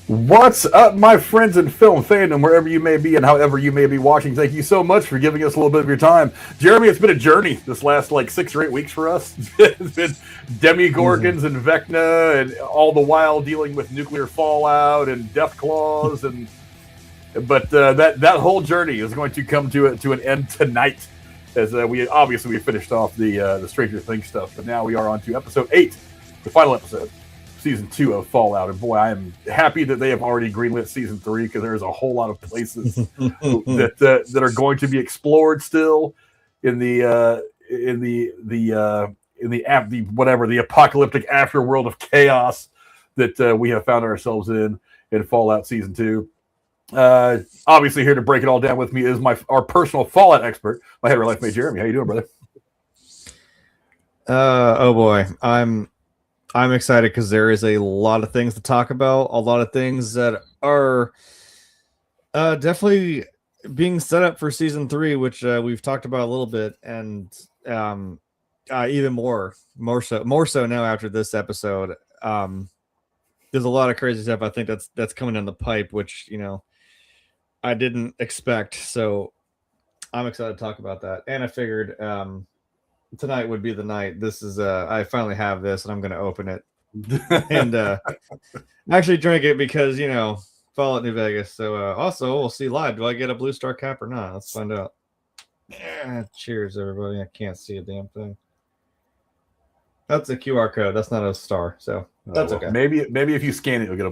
What's up, my friends in film fandom, wherever you may be and however you may be watching? Thank you so much for giving us a little bit of your time. Jeremy, it's been a journey this last like 6 or 8 weeks for us. It's been Demigorgons and Vecna, and all the while dealing with nuclear fallout and death claws, but that whole journey is going to come to an end tonight, as we finished off the Stranger Things stuff, but now we are on to episode 8, the final episode. Season 2 of Fallout, and boy, I am happy that they have already greenlit season 3, because there's a whole lot of places that are going to be explored still in the apocalyptic afterworld of chaos that we have found ourselves in Fallout season 2. Obviously, here to break it all down with me is our personal Fallout expert, my head of life mate Jeremy. How you doing, brother? Oh boy, I'm excited because there is a lot of things to talk about, a lot of things that are definitely being set up for season 3, which we've talked about a little bit, and even more so now after this episode. There's a lot of crazy stuff I think that's coming in the pipe, which I didn't expect. So I'm excited to talk about that, and I figured tonight would be the night. This is I finally have this, and I'm going to open it and actually drink it because Fallout New Vegas. So also we'll see live. Do I get a blue star cap or not? Let's find out. Cheers, everybody. I can't see a damn thing. That's a QR code. That's not a star, so that's okay. Maybe if you scan it, you'll get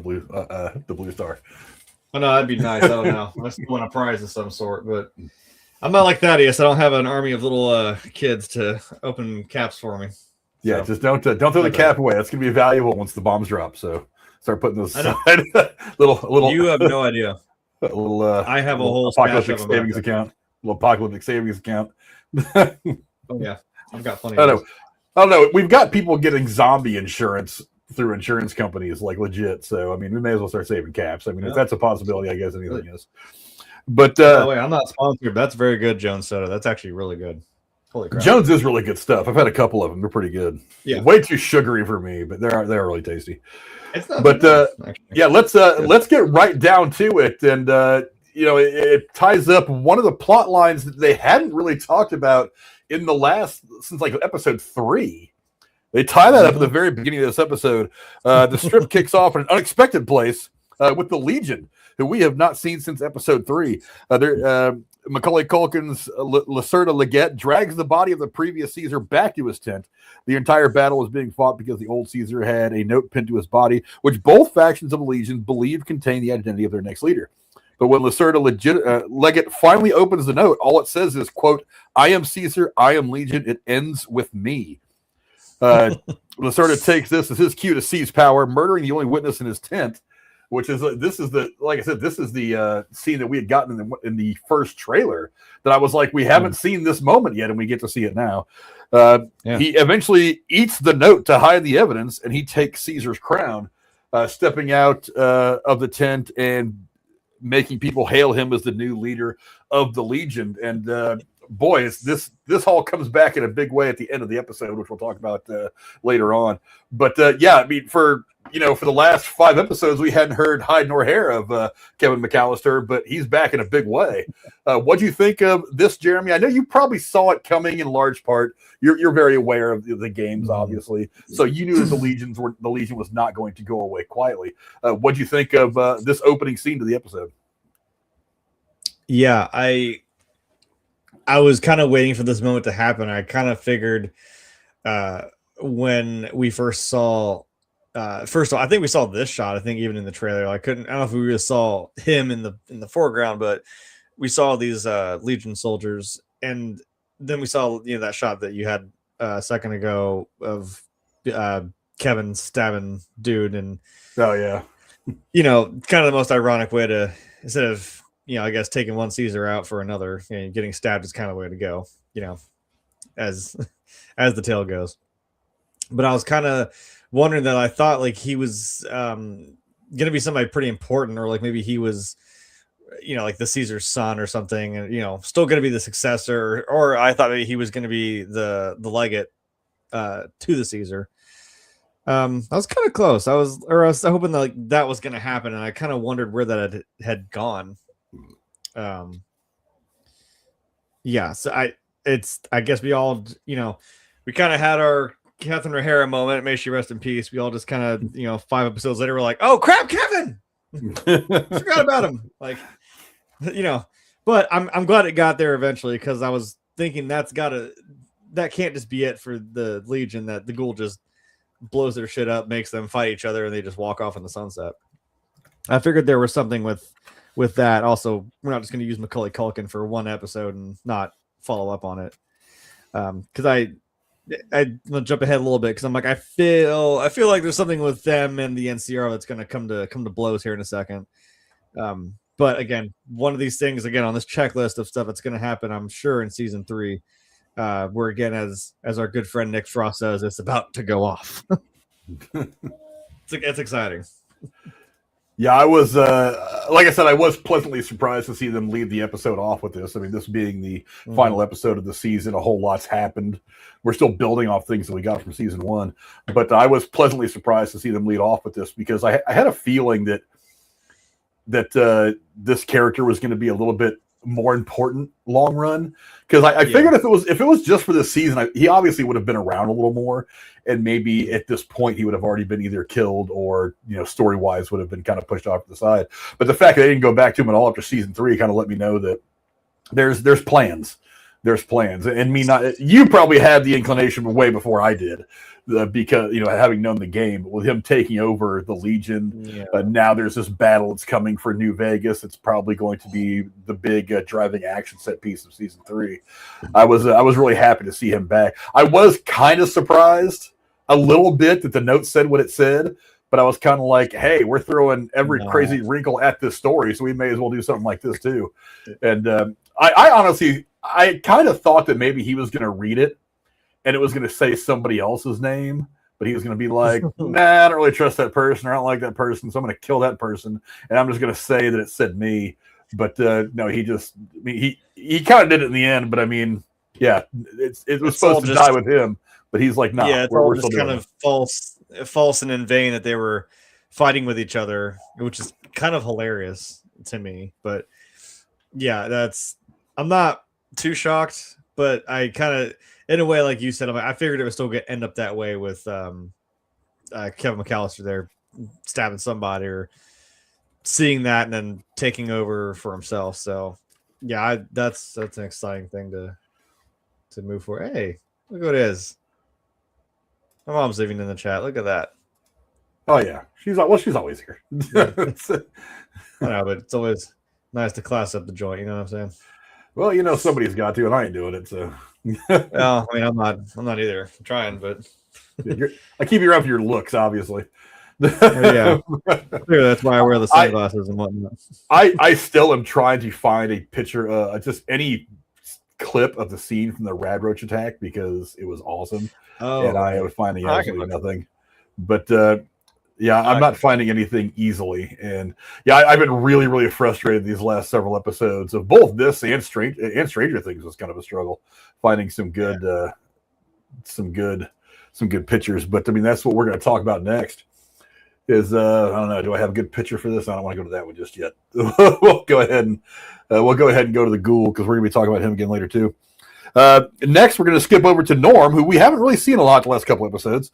the blue star. Oh no, that'd be nice. I don't know. I still want a prize of some sort, but I'm not like Thaddeus. I don't have an army of little kids to open caps for me. Yeah, just don't throw the cap away. That's gonna be valuable once the bombs drop. So start putting those aside. little. You have no idea. I have a whole apocalyptic savings account. Little apocalyptic savings account. Oh yeah, I've got plenty. I don't know. We've got people getting zombie insurance through insurance companies, like legit. So I mean, we may as well start saving caps. I mean, if that's a possibility, I guess anything is. But wait, I'm not sponsored. But that's very good, Jones soda. That's actually really good. Holy crap. Jones is really good stuff. I've had a couple of them. They're pretty good. Yeah, way too sugary for me, but they're really tasty. It's not. But yeah, let's get right down to it, and it ties up one of the plot lines that they hadn't really talked about in the since like episode 3. They tie that up at the very beginning of this episode. The strip kicks off in an unexpected place with the Legion, who we have not seen since episode 3. Macaulay Culkin's Lacerda Leggett drags the body of the previous Caesar back to his tent. The entire battle was being fought because the old Caesar had a note pinned to his body, which both factions of the Legion believed contained the identity of their next leader. But when Lacerda Leggett finally opens the note, all it says is, quote, "I am Caesar, I am Legion, it ends with me." Lacerda takes this as his cue to seize power, murdering the only witness in his tent, which is this is the scene that we had gotten in the first trailer that I was like, we haven't seen this moment yet, and we get to see it now. He eventually eats the note to hide the evidence, and he takes Caesar's crown, stepping out of the tent and making people hail him as the new leader of the Legion. And boy, this all comes back in a big way at the end of the episode, which we'll talk about later on. But yeah, I mean, for the last 5 episodes, we hadn't heard hide nor hair of Kevin McAllister, but he's back in a big way. What do you think of this, Jeremy? I know you probably saw it coming in large part. You're very aware of the games, obviously, so you knew that the Legion was not going to go away quietly. What do you think of this opening scene to the episode? Yeah, I was kind of waiting for this moment to happen. I kind of figured when we first saw. First of all, I think we saw this shot. I think even in the trailer, I don't know if we really saw him in the foreground, but we saw these Legion soldiers, and then we saw that shot that you had a second ago of Kevin stabbing dude, and oh yeah, kind of the most ironic way to, instead of I guess taking one Caesar out for another, getting stabbed is kind of the way to go, as the tale goes. But I was kind of wondering that. I thought like he was going to be somebody pretty important, or like maybe he was like the Caesar's son or something, and still going to be the successor, or I thought maybe he was going to be the legate to the Caesar. I was kind of close. I was hoping that that was going to happen, and I kind of wondered where that had gone. Yeah. So I guess we all, we kind of had our Catherine O'Hara moment. May she rest in peace. We all just kind of, 5 episodes later, we're like, oh crap, Kevin, forgot about him. Like, but I'm glad it got there eventually, because I was thinking that can't just be it for the Legion, that the Ghoul just blows their shit up, makes them fight each other, and they just walk off in the sunset. I figured there was something with that. Also, we're not just going to use Macaulay Culkin for one episode and not follow up on it. Because I'm gonna jump ahead a little bit, because I'm like, I feel like there's something with them and the NCR that's going to come to blows here in a second. But again, one of these things again on this checklist of stuff that's going to happen, I'm sure, in season 3. Where again, as our good friend Nick Frost says, it's about to go off. It's exciting. Yeah, I was, like I said, I was pleasantly surprised to see them lead the episode off with this. I mean, this being the final episode of the season, a whole lot's happened. We're still building off things that we got from season 1, but I was pleasantly surprised to see them lead off with this, because I had a feeling that this character was going to be a little bit more important long run, because I figured if it was just for this season, he obviously would have been around a little more, and maybe at this point he would have already been either killed or story wise would have been kind of pushed off to the side. But the fact that they didn't go back to him at all after season 3 kind of let me know that there's plans. There's plans, and you probably had the inclination way before I did, because having known the game, with him taking over the Legion, now there's this battle that's coming for New Vegas. It's probably going to be the big driving action set piece of season 3. I was really happy to see him back. I was kind of surprised a little bit that the note said what it said, but I was kind of like, hey, we're throwing every crazy wrinkle at this story, so we may as well do something like this too. And I honestly, I kind of thought that maybe he was going to read it and it was going to say somebody else's name, but he was going to be like, nah, I don't really trust that person, or I don't like that person, so I'm going to kill that person, and I'm just going to say that it said me. But no, he kind of did it in the end. But I mean, yeah, it was supposed to die with him, but he's like, no, it's all just kind of false and in vain that they were fighting with each other, which is kind of hilarious to me. But yeah, I'm not too shocked, but I kind of, in a way, like you said, I figured it would still end up that way with Kevin McAllister there stabbing somebody or seeing that and then taking over for himself. So yeah, that's an exciting thing to move for. Hey, look who it is. My mom's leaving in the chat. Look at that. Oh yeah, she's always here. Yeah. I know, but it's always nice to class up the joint. You know what I'm saying? Well, somebody's got to, and I ain't doing it. So, well, I mean, I'm not either. I'm trying, but I keep you around for your looks, obviously. Yeah, that's why I wear the sunglasses and whatnot. I still am trying to find a picture, just any clip of the scene from the Rad Roach attack, because it was awesome. Oh, and I was finding absolutely nothing. But yeah, I'm not finding anything easily, and yeah, I've been really, really frustrated these last several episodes of both this and Stranger Things was kind of a struggle finding some good pictures. But I mean, that's what we're going to talk about next. Is I don't know, do I have a good picture for this? I don't want to go to that one just yet. We'll go ahead and go to the Ghoul, because we're going to be talking about him again later too. Next, we're going to skip over to Norm, who we haven't really seen a lot the last couple episodes,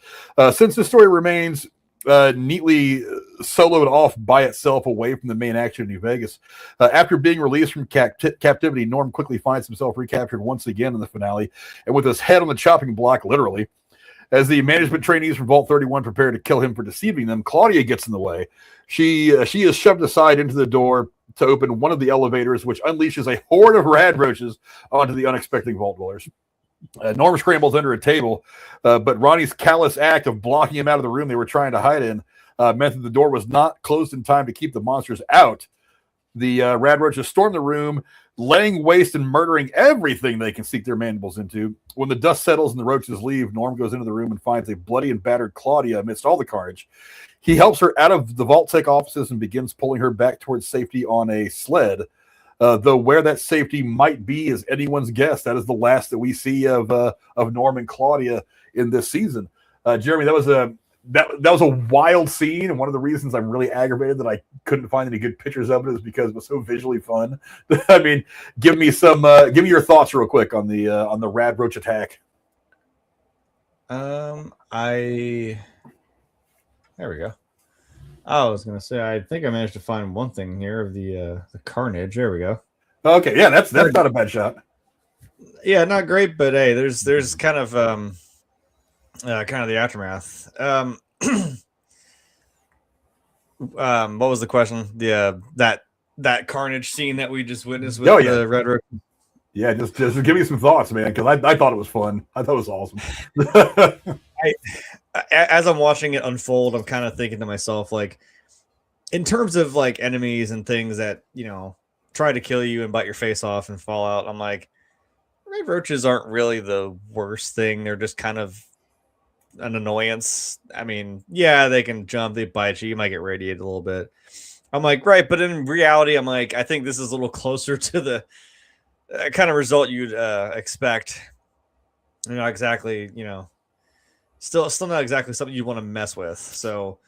since the story remains neatly soloed off by itself away from the main action in New Vegas. After being released from captivity, Norm quickly finds himself recaptured once again in the finale, and with his head on the chopping block, literally. As the management trainees from Vault 31 prepare to kill him for deceiving them, Claudia gets in the way. She is shoved aside into the door to open one of the elevators, which unleashes a horde of rad roaches onto the unexpected vault dwellers. Norm scrambles under a table, but Ronnie's callous act of blocking him out of the room they were trying to hide in meant that the door was not closed in time to keep the monsters out. The rad roaches storm the room, laying waste and murdering everything they can sink their mandibles into. When the dust settles and the roaches leave, Norm goes into the room and finds a bloody and battered Claudia amidst all the carnage. He helps her out of the Vault Tech offices and begins pulling her back towards safety on a sled. Though where that safety might be is anyone's guess. That is the last that we see of Norm and Claudia in this season. Jeremy, that was that was a wild scene, and one of the reasons I'm really aggravated that I couldn't find any good pictures of it is because it was so visually fun. I mean, give me your thoughts real quick on the Rad Roach attack. There we go. I was gonna say, I think I managed to find one thing here of the carnage. There we go. Okay, yeah, that's not a bad shot. Yeah, not great, but hey, there's kind of the aftermath. What was the question? That carnage scene that we just witnessed with the Red Roach. Yeah, just give me some thoughts, man, because I thought it was fun. I thought it was awesome. As I'm watching it unfold, I'm kind of thinking to myself, like, in terms of like enemies and things that, you know, try to kill you and bite your face off and fall out, I'm like, red roaches aren't really the worst thing. They're just kind of an annoyance. I mean, yeah, they can jump, they bite you, you might get radiated a little bit. I'm like, right, but in reality, I'm like, I think this is a little closer to the kind of result you'd expect. You're not exactly, you know, still not exactly something you want to mess with. So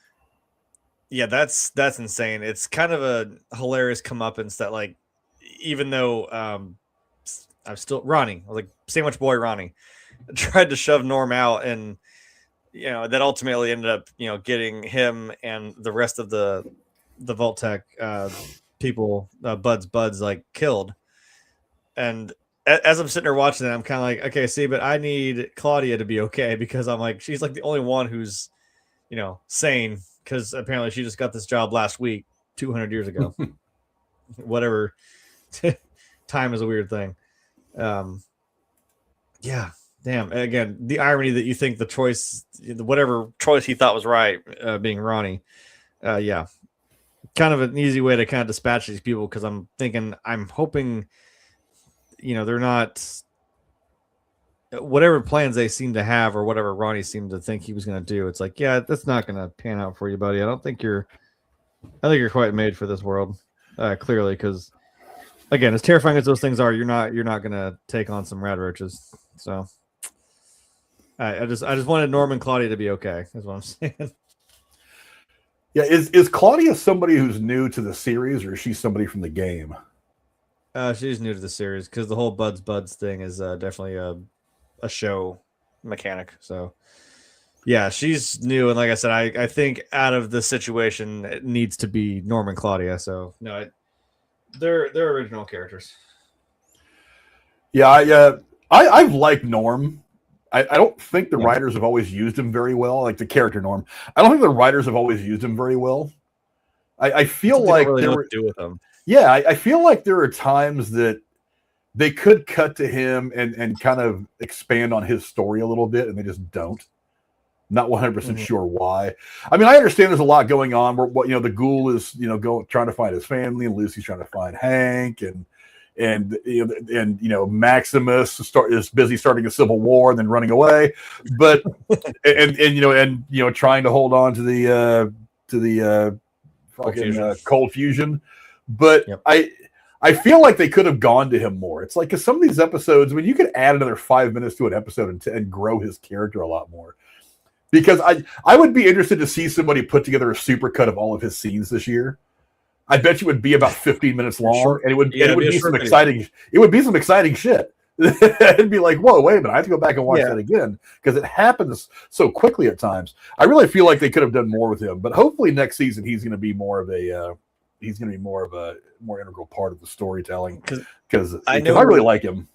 yeah, that's insane. It's kind of a hilarious comeuppance that, like, even though I'm still Ronnie, I was like, sandwich boy Ronnie, tried to shove Norm out, and you know that ultimately ended up, you know, getting him and the rest of the Vault-Tec people, buds like killed. And as I'm sitting there watching that, I'm kind of like, okay, see, but I need Claudia to be okay, because I'm like, she's like the only one who's, you know, sane, because apparently she just got this job last week, 200 years ago. Whatever. Time is a weird thing. Yeah, damn. Again, the irony that you think the choice, whatever choice he thought was right, being Ronnie. Yeah, kind of an easy way to kind of dispatch these people, because I'm hoping, you know, they're not, whatever plans they seem to have, or whatever Ronnie seemed to think he was going to do. It's like, yeah, that's not going to pan out for you, buddy. I think you're quite made for this world, clearly, because again, as terrifying as those things are, you're not going to take on some rad roaches. So I just wanted Norm and Claudia to be okay. That's what I'm saying. Yeah, is Claudia somebody who's new to the series, or is she somebody from the game? She's new to the series, because the whole buds thing is definitely a show mechanic. So yeah, she's new, and like I said, I think out of the situation, it needs to be Norm and Claudia. So no, they're original characters. Yeah, I've liked Norm. I don't think the writers have always used him very well, like the character Norm. I don't think the writers have always used him very well. I feel like really know what to do with him. Yeah, I feel like there are times that they could cut to him and kind of expand on his story a little bit, and they just don't. Not 100% sure why. I mean, I understand there's a lot going on where, you know, the ghoul is, you know, trying to find his family, and Lucy's trying to find Hank, and you know, Maximus is busy starting a civil war and then running away, but and you know trying to hold on to the fucking cold fusion. But yep. I feel like they could have gone to him more. It's like, because some of these episodes, I mean, you could add another 5 minutes to an episode and grow his character a lot more. Because I would be interested to see somebody put together a supercut of all of his scenes this year. I bet you it would be about 15 minutes long, and it would be some exciting. It would be some exciting shit. It'd be like, whoa, wait a minute, I have to go back and watch that again, because it happens so quickly at times. I really feel like they could have done more with him, but hopefully next season he's going to be more of a more integral part of the storytelling, because I really like him.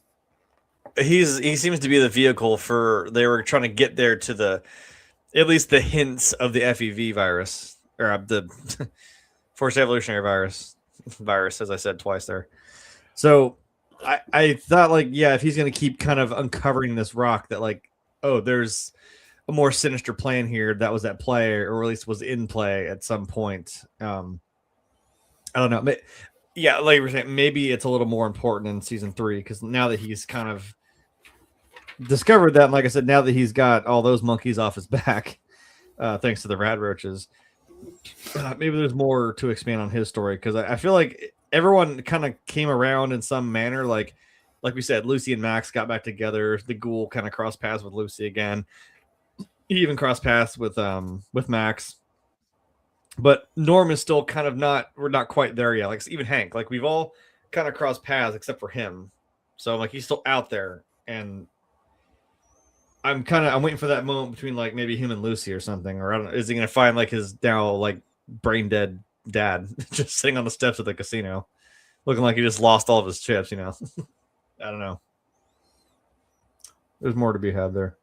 He seems to be the vehicle they were trying to get there to at least the hints of the FEV virus, or the Forced Evolutionary virus, as I said twice there. So I thought, like, yeah, if he's going to keep kind of uncovering this rock, that like, oh, there's a more sinister plan here that was at play, or at least was in play at some point. I don't know. Yeah, like you were saying, maybe it's a little more important in season 3, because now that he's kind of discovered that, and like I said, now that he's got all those monkeys off his back, thanks to the rad roaches, maybe there's more to expand on his story, because I feel like everyone kind of came around in some manner. Like we said, Lucy and Max got back together. The ghoul kind of crossed paths with Lucy again. he even crossed paths with Max. But Norm is still kind of we're not quite there yet. Like even Hank, like we've all kind of crossed paths except for him. So like he's still out there, and I'm waiting for that moment between like maybe him and Lucy or something, or I don't know. Is he gonna find like his now like brain dead dad just sitting on the steps of the casino, looking like he just lost all of his chips? I don't know. There's more to be had there.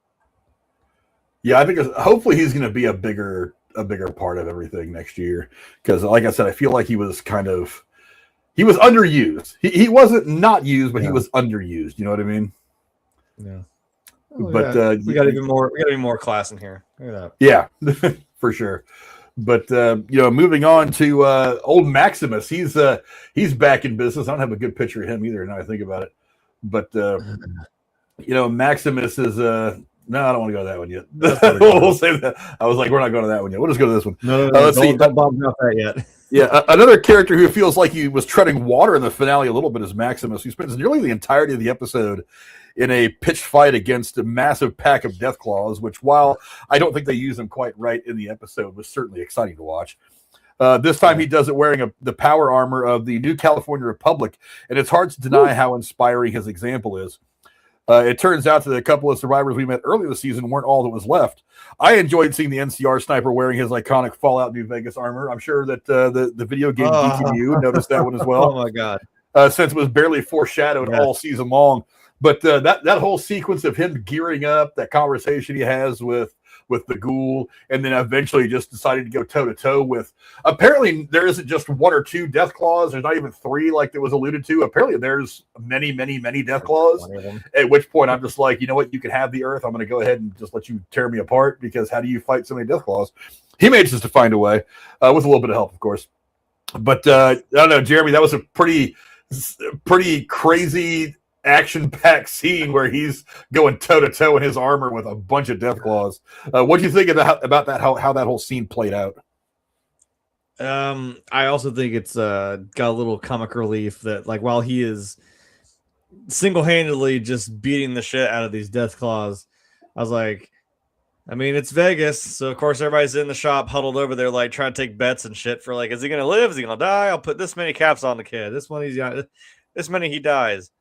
Yeah, I think hopefully he's gonna be a bigger part of everything next year, because like I said, I feel like he was underused. He wasn't not used, but he was underused. You know what I mean? Yeah. But we got to be more class in here. Look at that. Yeah, for sure. But moving on to old Maximus, he's back in business. I don't have a good picture of him either. Now I think about it, but Maximus is no, I don't want to go to that one yet. We'll save that. I was like, we're not going to that one yet. We'll just go to this one. No, let's see. Don't bother about that yet. Yeah, another character who feels like he was treading water in the finale a little bit is Maximus. He spends nearly the entirety of the episode in a pitched fight against a massive pack of Deathclaws, which, while I don't think they use them quite right in the episode, was certainly exciting to watch. This time he does it wearing the power armor of the New California Republic, and it's hard to deny how inspiring his example is. It turns out that a couple of survivors we met earlier this season weren't all that was left. I enjoyed seeing the NCR sniper wearing his iconic Fallout New Vegas armor. I'm sure that the video game DTU noticed that one as well. Oh, my God. Since it was barely foreshadowed all season long. But that whole sequence of him gearing up, that conversation he has with the ghoul, and then eventually just decided to go toe-to-toe with, apparently there isn't just one or two Deathclaws, there's not even three like that was alluded to. Apparently there's many, many, many Deathclaws, at which point I'm just like, you know what, you can have the Earth, I'm going to go ahead and just let you tear me apart, because how do you fight so many Deathclaws? He manages to find a way, with a little bit of help, of course. But I don't know, Jeremy, that was a pretty crazy action-packed scene where he's going toe-to-toe in his armor with a bunch of Deathclaws. What do you think about that? How that whole scene played out? I also think it's got a little comic relief that, like, while he is single-handedly just beating the shit out of these Deathclaws, I was like, I mean, it's Vegas, so of course everybody's in the shop huddled over there, like trying to take bets and shit for like, is he gonna live? Is he gonna die? I'll put this many caps on the kid. This many he dies.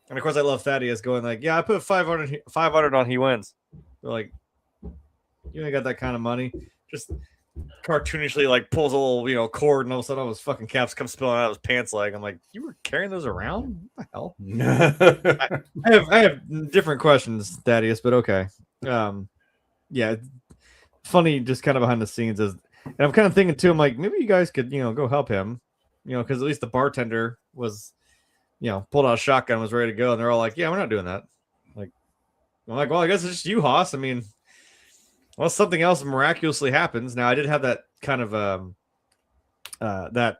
And of course, I love Thaddeus going like, "Yeah, I put 500 on he wins." They're like, "You ain't got that kind of money." Just cartoonishly like pulls a little cord, and all of a sudden all his fucking caps come spilling out of his pants leg. I'm like, "You were carrying those around? What the hell?" I have different questions, Thaddeus, but okay. Yeah, funny, just kind of behind the scenes and I'm kind of thinking too. I'm like, maybe you guys could go help him, because at least the bartender was. Pulled out a shotgun and was ready to go. And they're all like, yeah, we're not doing that. Like, I'm like, well, I guess it's just you, Haas. I mean, unless something else miraculously happens. Now, I did have that kind of, that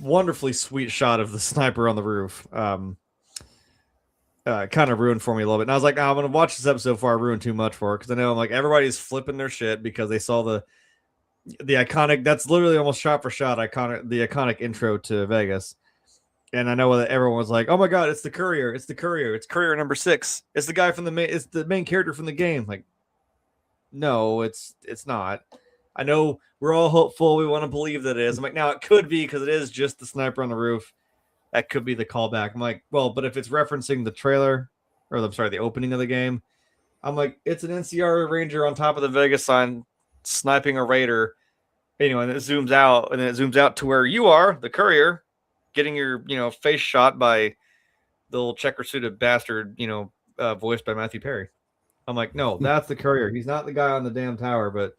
wonderfully sweet shot of the sniper on the roof. Kind of ruined for me a little bit. And I was like, I'm going to watch this episode before I ruin too much for it. Because I know I'm like, everybody's flipping their shit because they saw the iconic, that's literally almost shot for shot, the iconic intro to Vegas. And I know that everyone was like, "Oh my God, it's the courier! It's the courier! It's courier number 6! It's the guy from it's the main character from the game." Like, no, it's not. I know we're all hopeful. We want to believe that it is. I'm like, now it could be because it is just the sniper on the roof. That could be the callback. I'm like, well, but if it's referencing the trailer, or the opening of the game, I'm like, it's an NCR Ranger on top of the Vegas sign sniping a raider. Anyway, and it zooms out, and then it zooms out to where you are, the courier, getting your face shot by the little checker-suited bastard, voiced by Matthew Perry. I'm like, no, that's the courier. He's not the guy on the damn tower, but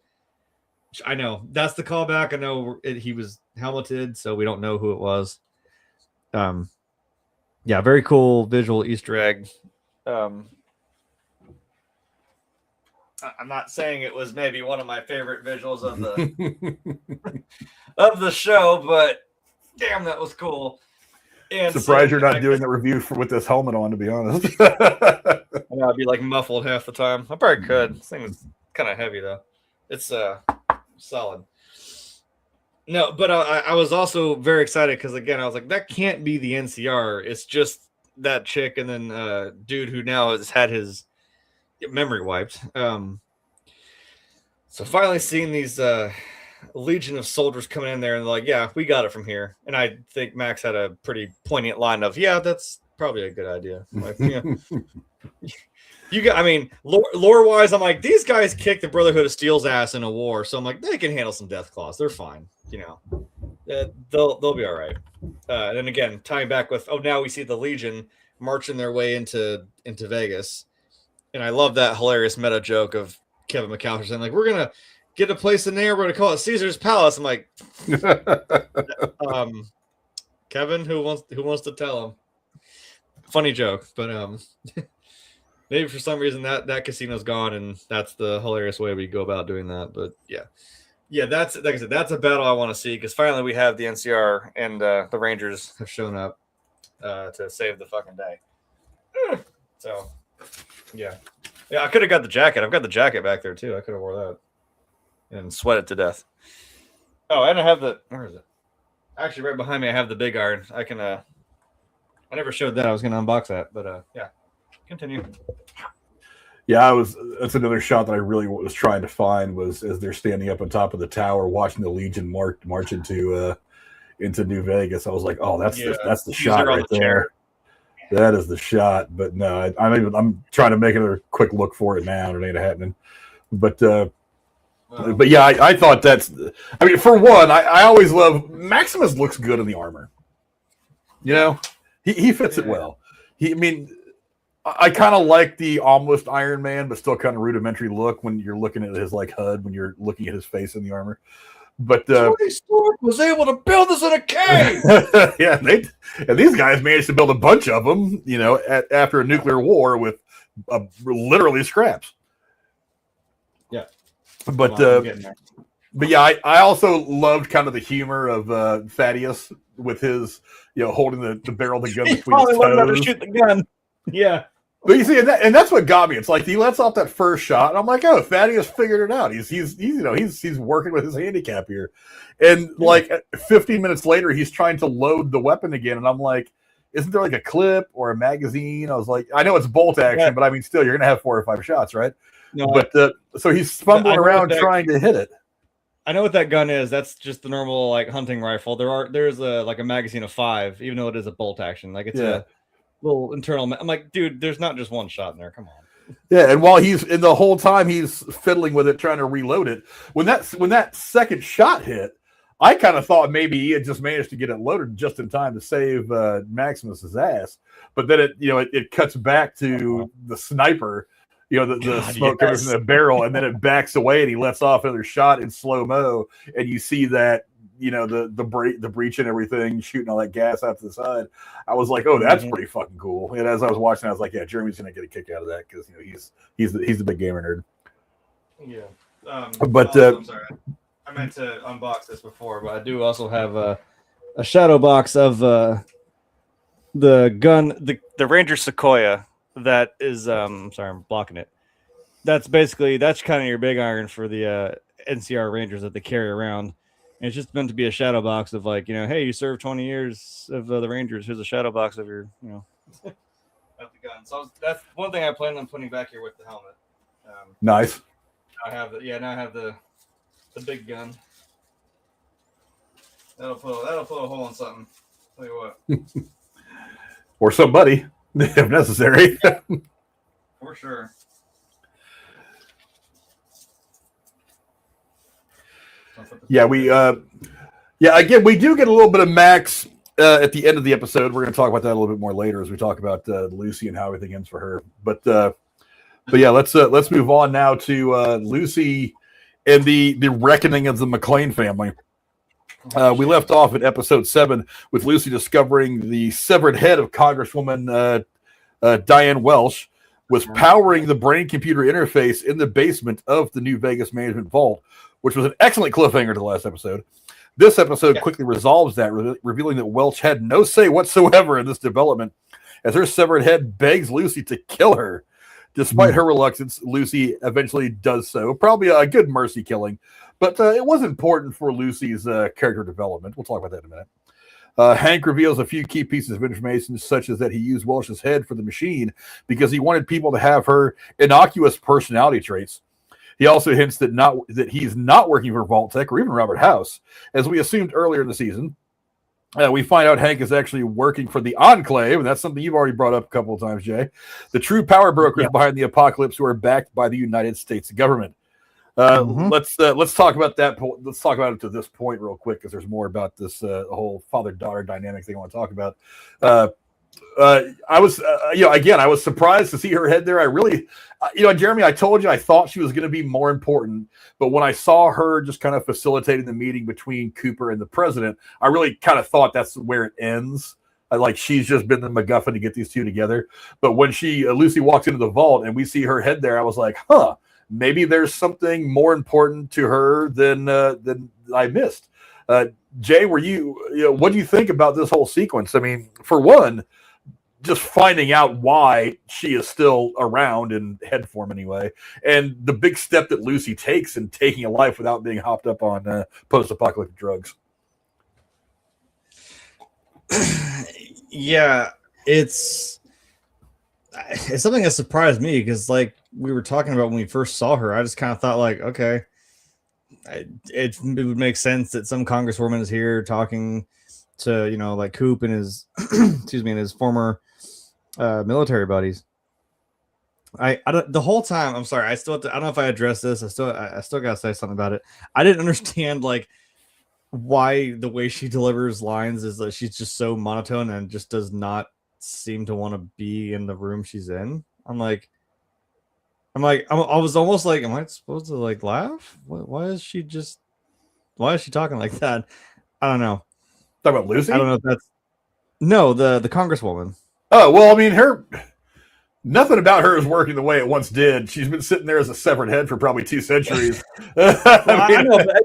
I know that's the callback. I know he was helmeted, so we don't know who it was. Yeah, very cool visual Easter egg. I'm not saying it was maybe one of my favorite visuals of the of the show, but damn, that was cool. And surprised you're not doing the review with this helmet on, to be honest. I'd be like muffled half the time. I probably could. This thing is kind of heavy though. It's solid. No, but I was also very excited because again, I was like, that can't be the NCR. It's just that chick and then dude who now has had his memory wiped. So finally seeing these legion of soldiers coming in there and like, yeah, we got it from here. And I think Max had a pretty poignant line of, yeah, that's probably a good idea. Like, yeah. You got, I mean, lore wise, I'm like, these guys kicked the Brotherhood of Steel's ass in a war, so I'm like, they can handle some death claws. They're fine, you know. They'll be all right. And then again, tying back with, now we see the Legion marching their way into Vegas, and I love that hilarious meta joke of Kevin McAllister saying like, we're gonna get a place in there, we're gonna call it Caesar's Palace. I'm like, Kevin, who wants to tell him? Funny joke, but maybe for some reason that casino's gone, and that's the hilarious way we go about doing that. But yeah, that's like I said, that's a battle I want to see because finally we have the NCR and the Rangers have shown up to save the fucking day. So yeah, I could have got the jacket. I've got the jacket back there too. I could have wore that and sweat it to death. Oh, and I have where is it? Actually, right behind me, I have the big iron. I can. I never showed that. I was going to unbox that, but yeah. Continue. Yeah, that's another shot that I really was trying to find was as they're standing up on top of the tower watching the Legion march into New Vegas. I was like, oh, that's the shot right there. That is the shot. But no, I'm trying to make another quick look for it now. It ain't happening. But yeah, I thought I mean, for one, I always love Maximus looks good in the armor. You know, he fits it well. I kind of like the almost Iron Man, but still kind of rudimentary look when you're looking at his like HUD, when you're looking at his face in the armor. But Tony Stark was able to build this in a cave. Yeah, and these guys managed to build a bunch of them, you know, after a nuclear war with literally scraps. Yeah, but yeah, I also loved kind of the humor of Thaddeus with his, you know, holding the barrel of the gun between his toes. Learned how to shoot the gun. Yeah. But you see, and that's what got me. It's like he lets off that first shot, and I'm like, oh, Thaddeus figured it out. He's working with his handicap here, and like 15 minutes later, he's trying to load the weapon again, and I'm like, isn't there like a clip or a magazine? I was like, I know it's bolt action, but I mean, still, you're gonna have 4 or 5 shots, right? No, but so he's fumbling around trying to hit it. I know what that gun is. That's just the normal like hunting rifle. There's a magazine of 5, even though it is a bolt action. Like it's a little internal. I'm like, dude, there's not just one shot in there. Come on. Yeah, and while the whole time he's fiddling with it, trying to reload it, when that second shot hit, I kind of thought maybe he had just managed to get it loaded just in time to save Maximus's ass. But then it cuts back to the sniper, the smoke comes in the barrel, and then it backs away and he lets off another shot in slow-mo, and you see that the breach and everything, shooting all that gas out to the side. I was like, oh, that's pretty fucking cool. And as I was watching, I was like, yeah, Jeremy's gonna get a kick out of that because he's the big gamer nerd. Yeah. But I'm sorry, I meant to unbox this before, but I do also have a shadow box of the gun, the Ranger Sequoia. That is, I'm sorry, I'm blocking it. That's kind of your big iron for the NCR Rangers that they carry around. And it's just meant to be a shadow box of like, hey, you served 20 years of the Rangers. Here's a shadow box of your, of the gun. So that's one thing I plan on putting back here with the helmet. Nice. Now I have the big gun. That'll put a hole in something. Tell you what. Or somebody, if necessary. For sure. Yeah, again, we do get a little bit of Max at the end of the episode. We're going to talk about that a little bit more later as we talk about Lucy and how everything ends for her. But yeah, let's move on now to Lucy and the reckoning of the McLean family. We left off in episode 7 with Lucy discovering the severed head of Congresswoman Diane Welsh was powering the brain-computer interface in the basement of the New Vegas Management Vault, which was an excellent cliffhanger to the last episode. This episode quickly resolves that, revealing that Welch had no say whatsoever in this development, as her severed head begs Lucy to kill her. Despite her reluctance, Lucy eventually does so. Probably a good mercy killing, but it was important for Lucy's character development. We'll talk about that in a minute. Hank reveals a few key pieces of information, such as that he used Welsh's head for the machine because he wanted people to have her innocuous personality traits. He also hints that he's not working for Vault-Tec or even Robert House, as we assumed earlier in the season. We find out Hank is actually working for the Enclave, and that's something you've already brought up a couple of times, Jay. The true power brokers behind the apocalypse who are backed by the United States government. Let's talk about that. Let's talk about it to this point real quick, because there's more about this whole father-daughter dynamic thing I want to talk about. I was, again, I was surprised to see her head there. I really, Jeremy, I told you I thought she was going to be more important, but when I saw her just kind of facilitating the meeting between Cooper and the president, I really kind of thought that's where it ends. Like she's just been the MacGuffin to get these two together. But when Lucy walks into the vault and we see her head there, I was like, maybe there's something more important to her than I missed. Jay, what do you think about this whole sequence? I mean, for one, just finding out why she is still around in head form anyway, and the big step that Lucy takes in taking a life without being hopped up on post-apocalyptic drugs. Yeah, it's something that surprised me, because like we were talking about when we first saw her, I just kind of thought like, okay, it would make sense that some congresswoman is here talking to, like Coop and his excuse me, and his former military buddies. I don't, the whole time, I'm sorry, I don't know if I addressed this. I still gotta say something about it. I didn't understand like why the way she delivers lines is that she's just so monotone and just does not seem to want to be in the room she's in. I was almost like, am I supposed to like laugh? Why is she talking like that? I don't know. Talk about Lucy? I don't know if that's the congresswoman. Oh, well, I mean, nothing about her is working the way it once did. She's been sitting there as a severed head for probably 2 centuries. I know, but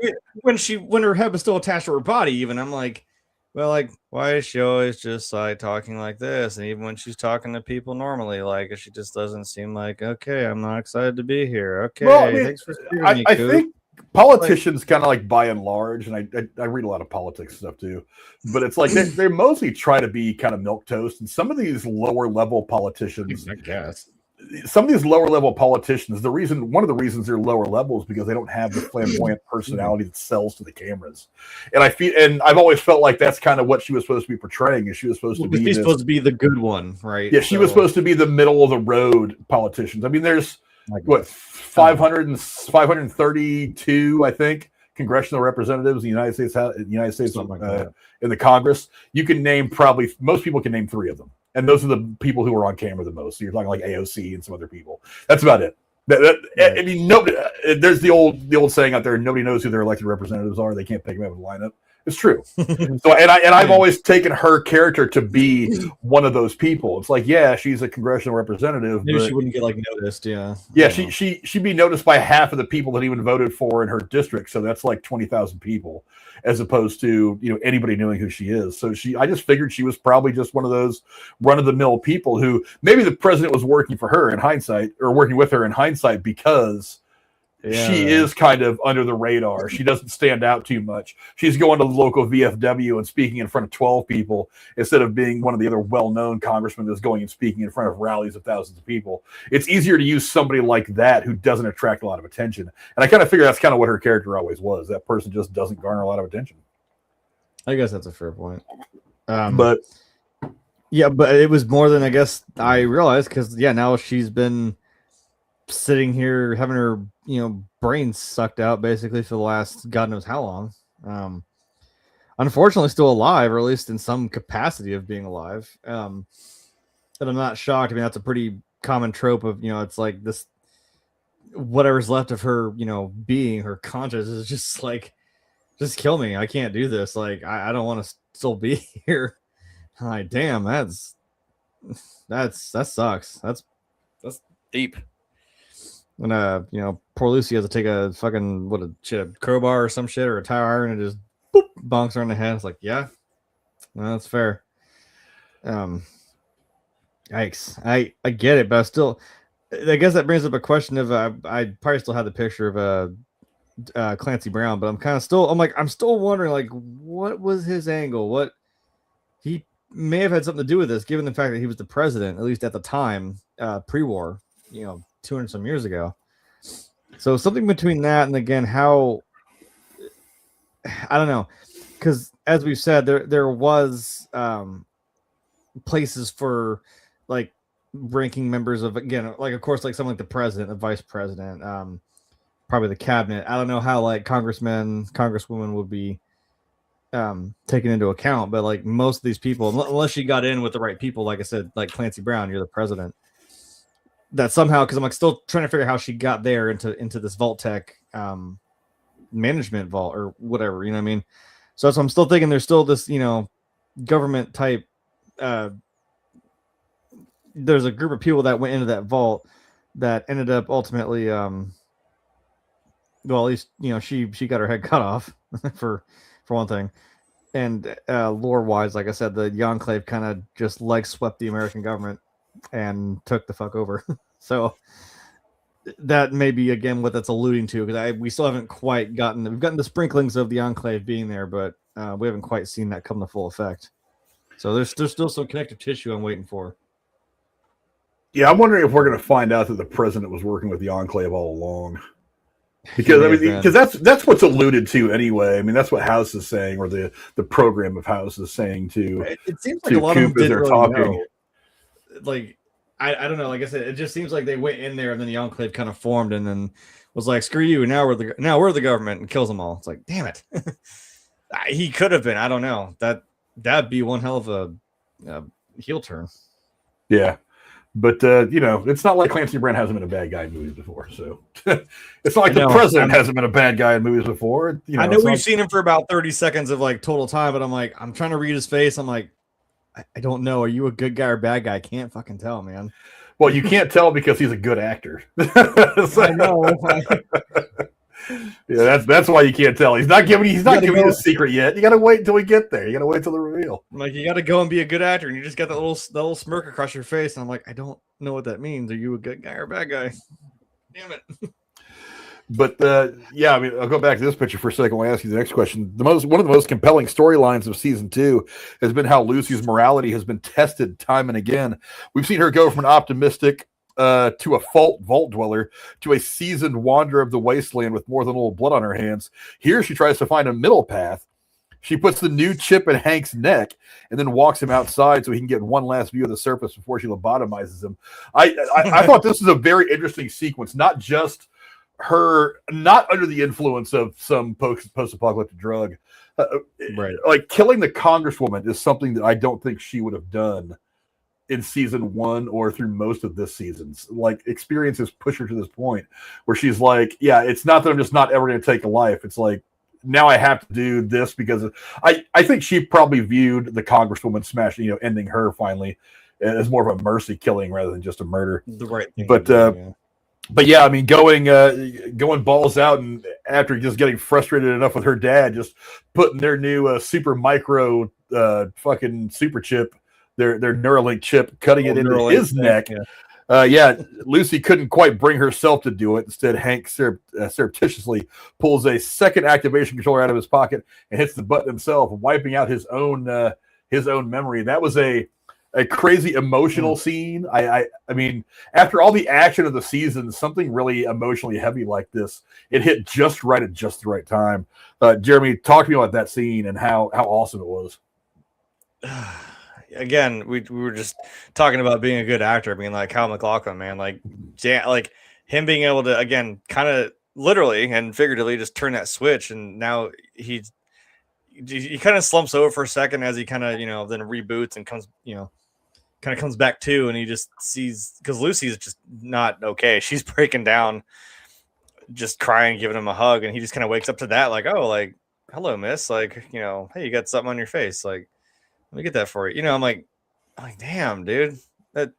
when her head was still attached to her body, even I'm like, well, like, why is she always just like talking like this? And even when she's talking to people normally, like, she just doesn't seem like, okay, I'm not excited to be here. Okay, well, I mean, thanks for steering me, I Coop. think politicians kind of like by and large, and I read a lot of politics stuff too, but it's like they mostly try to be kind of milquetoast. And some of these lower level politicians, I guess, some of these lower level politicians, one of the reasons they're lower level is because they don't have the flamboyant personality that sells to the cameras. And I've always felt like that's kind of what she was supposed to be portraying. Is she was supposed to be supposed to be the good one, right? Yeah, she was supposed to be the middle of the road politicians. I mean, there's 532, I think, congressional representatives in the United States in the Congress. You can name most people can name 3 of them. And those are the people who are on camera the most. So you're talking like AOC and some other people. That's about it. I mean, nobody. There's the old saying out there: nobody knows who their elected representatives are. They can't pick them out of the lineup. It's true. So, I've always taken her character to be one of those people. It's like, yeah, she's a congressional representative. Maybe she wouldn't get like noticed. Yeah. She'd be noticed by half of the people that even voted for her in her district. So that's like 20,000 people, as opposed to anybody knowing who she is. So I just figured she was probably just one of those run-of-the-mill people who maybe the president was working for her in hindsight, or working with her in hindsight, because she is kind of under the radar. She doesn't stand out too much. She's going to the local VFW and speaking in front of 12 people instead of being one of the other well-known congressmen that's going and speaking in front of rallies of thousands of people. It's easier to use somebody like that who doesn't attract a lot of attention. And I kind of figure that's kind of what her character always was. That person just doesn't garner a lot of attention. I guess that's a fair point. But it was more than I guess I realized, because now she's been sitting here having her brain sucked out basically for the last God knows how long. Unfortunately still alive, or at least in some capacity of being alive. And I'm not shocked. I mean, that's a pretty common trope of it's like this, whatever's left of her being, her conscious is just like, just kill me, I can't do this, like I don't want to still be here. I'm like, damn, that sucks. That's deep. When poor Lucy has to take a fucking a crowbar or some shit, or a tire iron, and just boop, bonks her in the head. It's like, yeah, well, that's fair. Yikes. I get it, but I guess that brings up a question of I probably still have the picture of Clancy Brown, but I'm still wondering, like, what was his angle? may have had something to do with this, given the fact that he was the president, at least at the time, pre-war, 200 some years ago. So something between that and again, how I don't know, because as we've said, there was places for like ranking members of, again, like of course, like someone like the president, the vice president, probably the cabinet. I don't know how like congressmen, congresswomen would be taken into account, but like most of these people, unless you got in with the right people, like I said, like Clancy Brown, you're the president. That somehow, because I'm like still trying to figure out how she got there into this Vault-Tec management vault or whatever, you know what I mean? So I'm still thinking there's still this, government type. There's a group of people that went into that vault that ended up ultimately, well, at least she got her head cut off for one thing. And lore wise, like I said, the Enclave kind of just like swept the American government and took the fuck over. So that may be again what that's alluding to, because we still haven't quite we've gotten the sprinklings of the Enclave being there, but we haven't quite seen that come to full effect. So there's still some connective tissue I'm waiting for. Yeah, I'm wondering if we're going to find out that the president was working with the Enclave all along. Because that's what's alluded to anyway. I mean, that's what House is saying, or the program of House is saying to. It seems like a lot of them didn't really talking. know. Like I don't know. Like I said, it just seems like they went in there and then the Enclave kind of formed and then was like, "Screw you! Now we're the government," and kills them all. It's like, damn it. He could have been. I don't know. That'd be one hell of a heel turn. Yeah. But, it's not like Clancy Brown hasn't been a bad guy in movies before. So it's not like the president hasn't been a bad guy in movies before. I know we've seen him for about 30 seconds of like total time, but I'm trying to read his face. I'm like, I don't know. Are you a good guy or bad guy? I can't fucking tell, man. Well, you can't tell because he's a good actor. I know. Yeah, that's why you can't tell. He's not giving you the secret yet. You got to wait until we get there. You got to wait till the reveal. Like, you got to go and be a good actor, and you just got that little smirk across your face. And I'm like, I don't know what that means. Are you a good guy or a bad guy? Damn it. But yeah, I mean, I'll go back to this picture for a second. I'll ask you the next question. One of the most compelling storylines of season 2 has been how Lucy's morality has been tested time and again. We've seen her go from an optimistic to a vault dweller, to a seasoned wanderer of the wasteland with more than a little blood on her hands. Here she tries to find a middle path. She puts the new chip in Hank's neck and then walks him outside so he can get one last view of the surface before she lobotomizes him. I thought this was a very interesting sequence, not just her not under the influence of some post-apocalyptic drug. Right. Like, killing the congresswoman is something that I don't think she would have done in season 1 or through most of this season's. Like, experiences push her to this point where she's like, yeah, it's not that I'm just not ever going to take a life. It's like, now I have to do this because I think she probably viewed the congresswoman smashing, ending her finally as more of a mercy killing rather than just a murder. The right thing. But yeah, I mean, going balls out, and after just getting frustrated enough with her dad, just putting their new super micro fucking super chip, their Neuralink chip, cutting it into his neck. Yeah. Lucy couldn't quite bring herself to do it. Instead, Hank surreptitiously pulls a second activation controller out of his pocket and hits the button himself, wiping out his own memory. That was a crazy emotional scene. I mean, after all the action of the season, something really emotionally heavy like this, it hit just right at just the right time. Jeremy, talk to me about that scene and how awesome it was. Again, we were just talking about being a good actor. I mean, like Kyle MacLachlan, man, like him being able to, again, kind of literally and figuratively just turn that switch, and now he kind of slumps over for a second as he kind of then reboots and comes kind of comes back to, and he just sees, because Lucy's just not okay. She's breaking down, just crying, giving him a hug, and he just kind of wakes up to that, like, oh, like, hello, miss, like, hey, you got something on your face, like, let me get that for you. I'm like, damn, dude. That,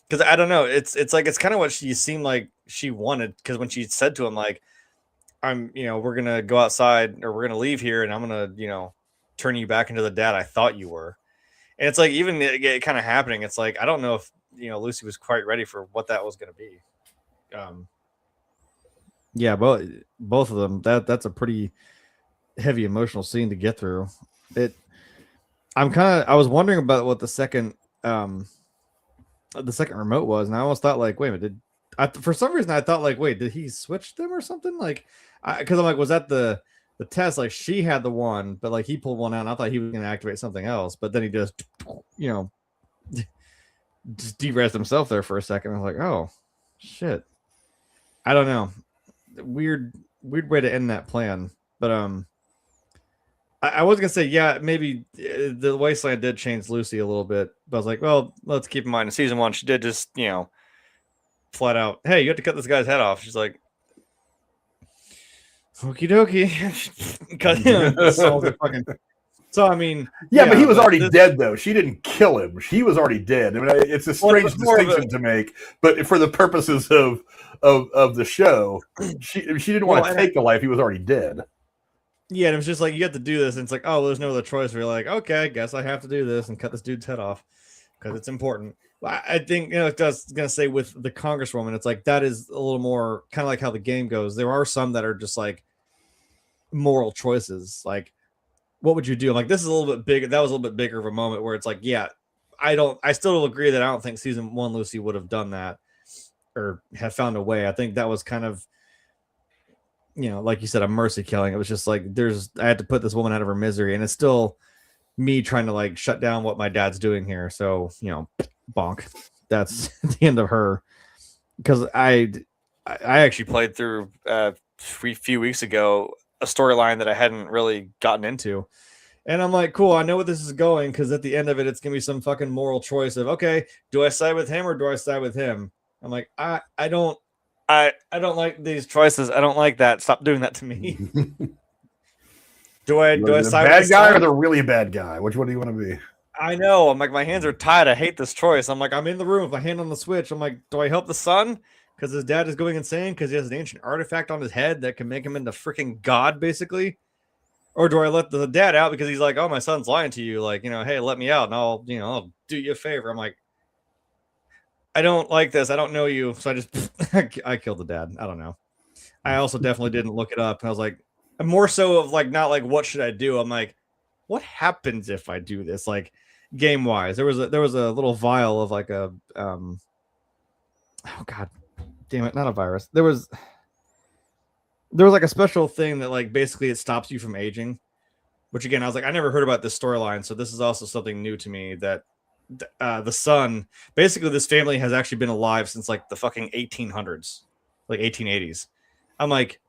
because I don't know. It's like, it's kind of what she seemed like she wanted. Because when she said to him, like, we're gonna go outside, or we're gonna leave here, and I'm gonna, turn you back into the dad I thought you were. And it's like, even it kind of happening. It's like, I don't know if Lucy was quite ready for what that was gonna be. Yeah, both of them. That's a pretty heavy emotional scene to get through. I was wondering about what the second remote was, and I almost thought like, wait a minute, for some reason I thought like, wait, did he switch them or something? Like, because I'm like, was that the test? Like, she had the one, but like he pulled one out, and I thought he was going to activate something else, but then he just, just de-res himself there for a second. I was like, oh shit, I don't know, weird way to end that plan, but I was gonna say, yeah, maybe the Wasteland did change Lucy a little bit, but I was like, well, let's keep in mind in season 1, she did just, flat out, hey, you have to cut this guy's head off. She's like, okie dokie. So I mean, yeah, but he was already dead though. She didn't kill him. She was already dead. I mean, it's a strange distinction to make, but for the purposes of the show, she didn't want to take the life. He was already dead. Yeah, and it was just like, you have to do this, and it's like, oh, there's no other choice. We're like, okay, I guess I have to do this and cut this dude's head off because it's important. I think, I was gonna say with the Congresswoman, it's like that is a little more kind of like how the game goes. There are some that are just like moral choices. Like, what would you do? Like, this is a little bit bigger. That was a little bit bigger of a moment where it's like, yeah, I still agree that I don't think season 1 Lucy would have done that or have found a way. I think that was kind of, like you said, a mercy killing. It was just like, I had to put this woman out of her misery, and it's still me trying to like shut down what my dad's doing here. So, bonk. That's the end of her. Because I actually played through a few weeks ago a storyline that I hadn't really gotten into. And I'm like, cool, I know what this is going, because at the end of it, it's going to be some fucking moral choice of, okay, do I side with him or do I side with him? I'm like, I don't like these choices. I don't like that. Stop doing that to me. Do I side with the bad guy or the really bad guy? Which one do you want to be? I know. I'm like, my hands are tied. I hate this choice. I'm like, I'm in the room with my hand on the switch. I'm like, do I help the son? Because his dad is going insane because he has an ancient artifact on his head that can make him into freaking God, basically. Or do I let the dad out because he's like, oh, my son's lying to you. Like, hey, let me out and I'll do you a favor. I'm like, I don't like this. I don't know you. So I just, I killed the dad. I don't know. I also definitely didn't look it up. And I was like, more so of like, not like, what should I do? I'm like, what happens if I do this? Like, game wise, there was a little vial of like a, oh God damn it. Not a virus. There was like a special thing that like, basically it stops you from aging, which again, I was like, I never heard about this storyline. So this is also something new to me that, the son, basically this family has actually been alive since like the fucking 1800s, like 1880s. I'm like,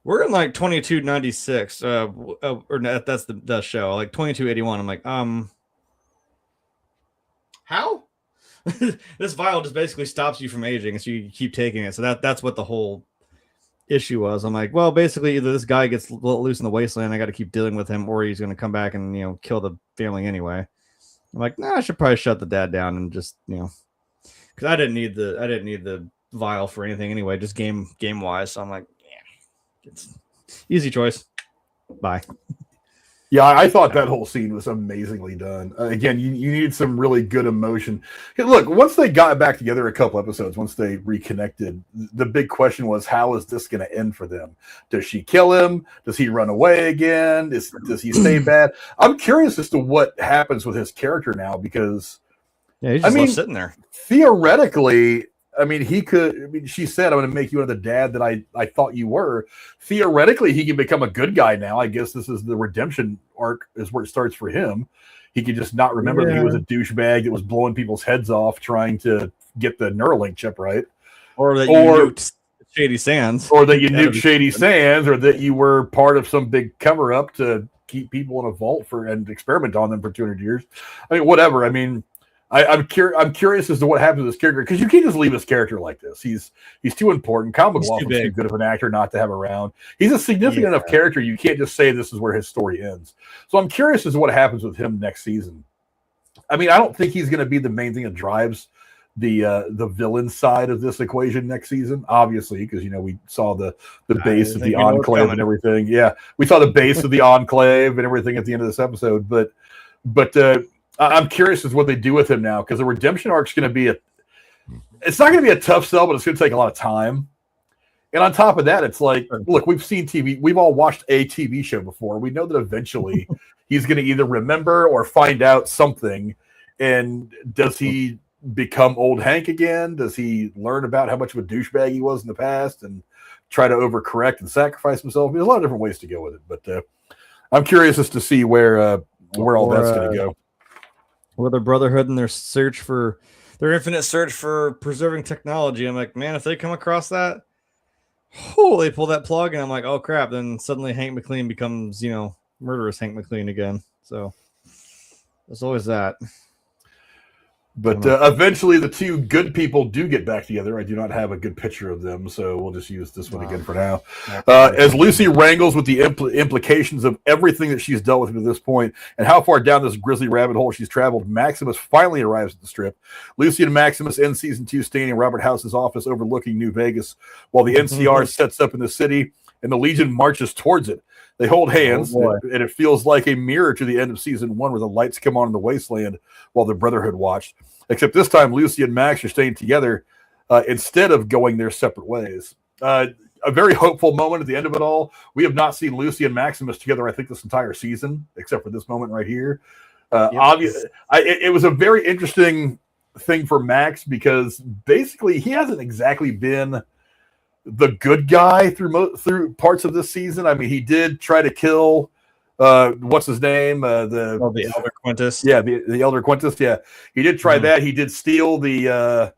we're in like 2296, or that's the show, like 2281. I'm like, how? This vial just basically stops you from aging, so you keep taking it. So that's what the whole issue was. I'm like, well, basically either this guy gets loose in the wasteland, I got to keep dealing with him, or he's going to come back and kill the family anyway. I'm like, nah, I should probably shut the dad down and just because I didn't need the vial for anything anyway, just game wise. So I'm like, yeah, it's easy choice. Bye. Yeah, I thought that whole scene was amazingly done. Again, you need some really good emotion. Hey, look, once they got back together a couple episodes, once they reconnected, the big question was, how is this going to end for them? Does she kill him? Does he run away again? Does he stay bad? I'm curious as to what happens with his character now, because he's just sitting there. Theoretically, he could. She said, "I'm going to make you into the dad that I thought you were." Theoretically, he can become a good guy now. I guess this is the redemption arc, is where it starts for him. He could just not remember that he was a douchebag that was blowing people's heads off trying to get the Neuralink chip right, or that you nuked Shady Sands, or that you nuked Shady Sands, or that you were part of some big cover up to keep people in a vault and experiment on them for 200 years. Whatever. I'm curious as to what happens to this character, because you can't just leave this character like this. He's too important. Kyle MacLachlan's too good of an actor not to have around. He's a significant enough character. You can't just say this is where his story ends. So I'm curious as to what happens with him next season. I don't think he's going to be the main thing that drives the villain side of this equation next season, obviously, because we saw the base of the Enclave and everything. Yeah, we saw the base of the Enclave and everything at the end of this episode, but I'm curious as to what they do with him now, because the redemption arc is going to be it's not going to be a tough sell, but it's going to take a lot of time. And on top of that, it's like, look, we've seen TV. We've all watched a TV show before. We know that eventually he's going to either remember or find out something. And does he become old Hank again? Does he learn about how much of a douchebag he was in the past and try to overcorrect and sacrifice himself? There's a lot of different ways to go with it. But I'm curious as to see where all that's going to go. Or their brotherhood and their search for their infinite search for preserving technology. I'm like, man, if they come across that, they pull that plug, and I'm like, oh crap! Then suddenly Hank McLean becomes, murderous Hank McLean again. So there's always that. But eventually, the two good people do get back together. I do not have a good picture of them, so we'll just use this one again for now. As Lucy wrangles with the implications of everything that she's dealt with to this point and how far down this grisly rabbit hole she's traveled, Maximus finally arrives at the Strip. Lucy and Maximus end season 2 staying in Robert House's office overlooking New Vegas while the NCR sets up in the city and the Legion marches towards it. They hold hands, and it feels like a mirror to the end of season 1 where the lights come on in the wasteland while the Brotherhood watched. Except this time, Lucy and Max are staying together instead of going their separate ways. A very hopeful moment at the end of it all. We have not seen Lucy and Maximus together, I think, this entire season, except for this moment right here. It was a very interesting thing for Max because basically he hasn't exactly been the good guy through parts of this season. I mean, he did try to kill what's his name? The Elder Quintus. Yeah, the Elder Quintus. Yeah, he did try that. He did steal the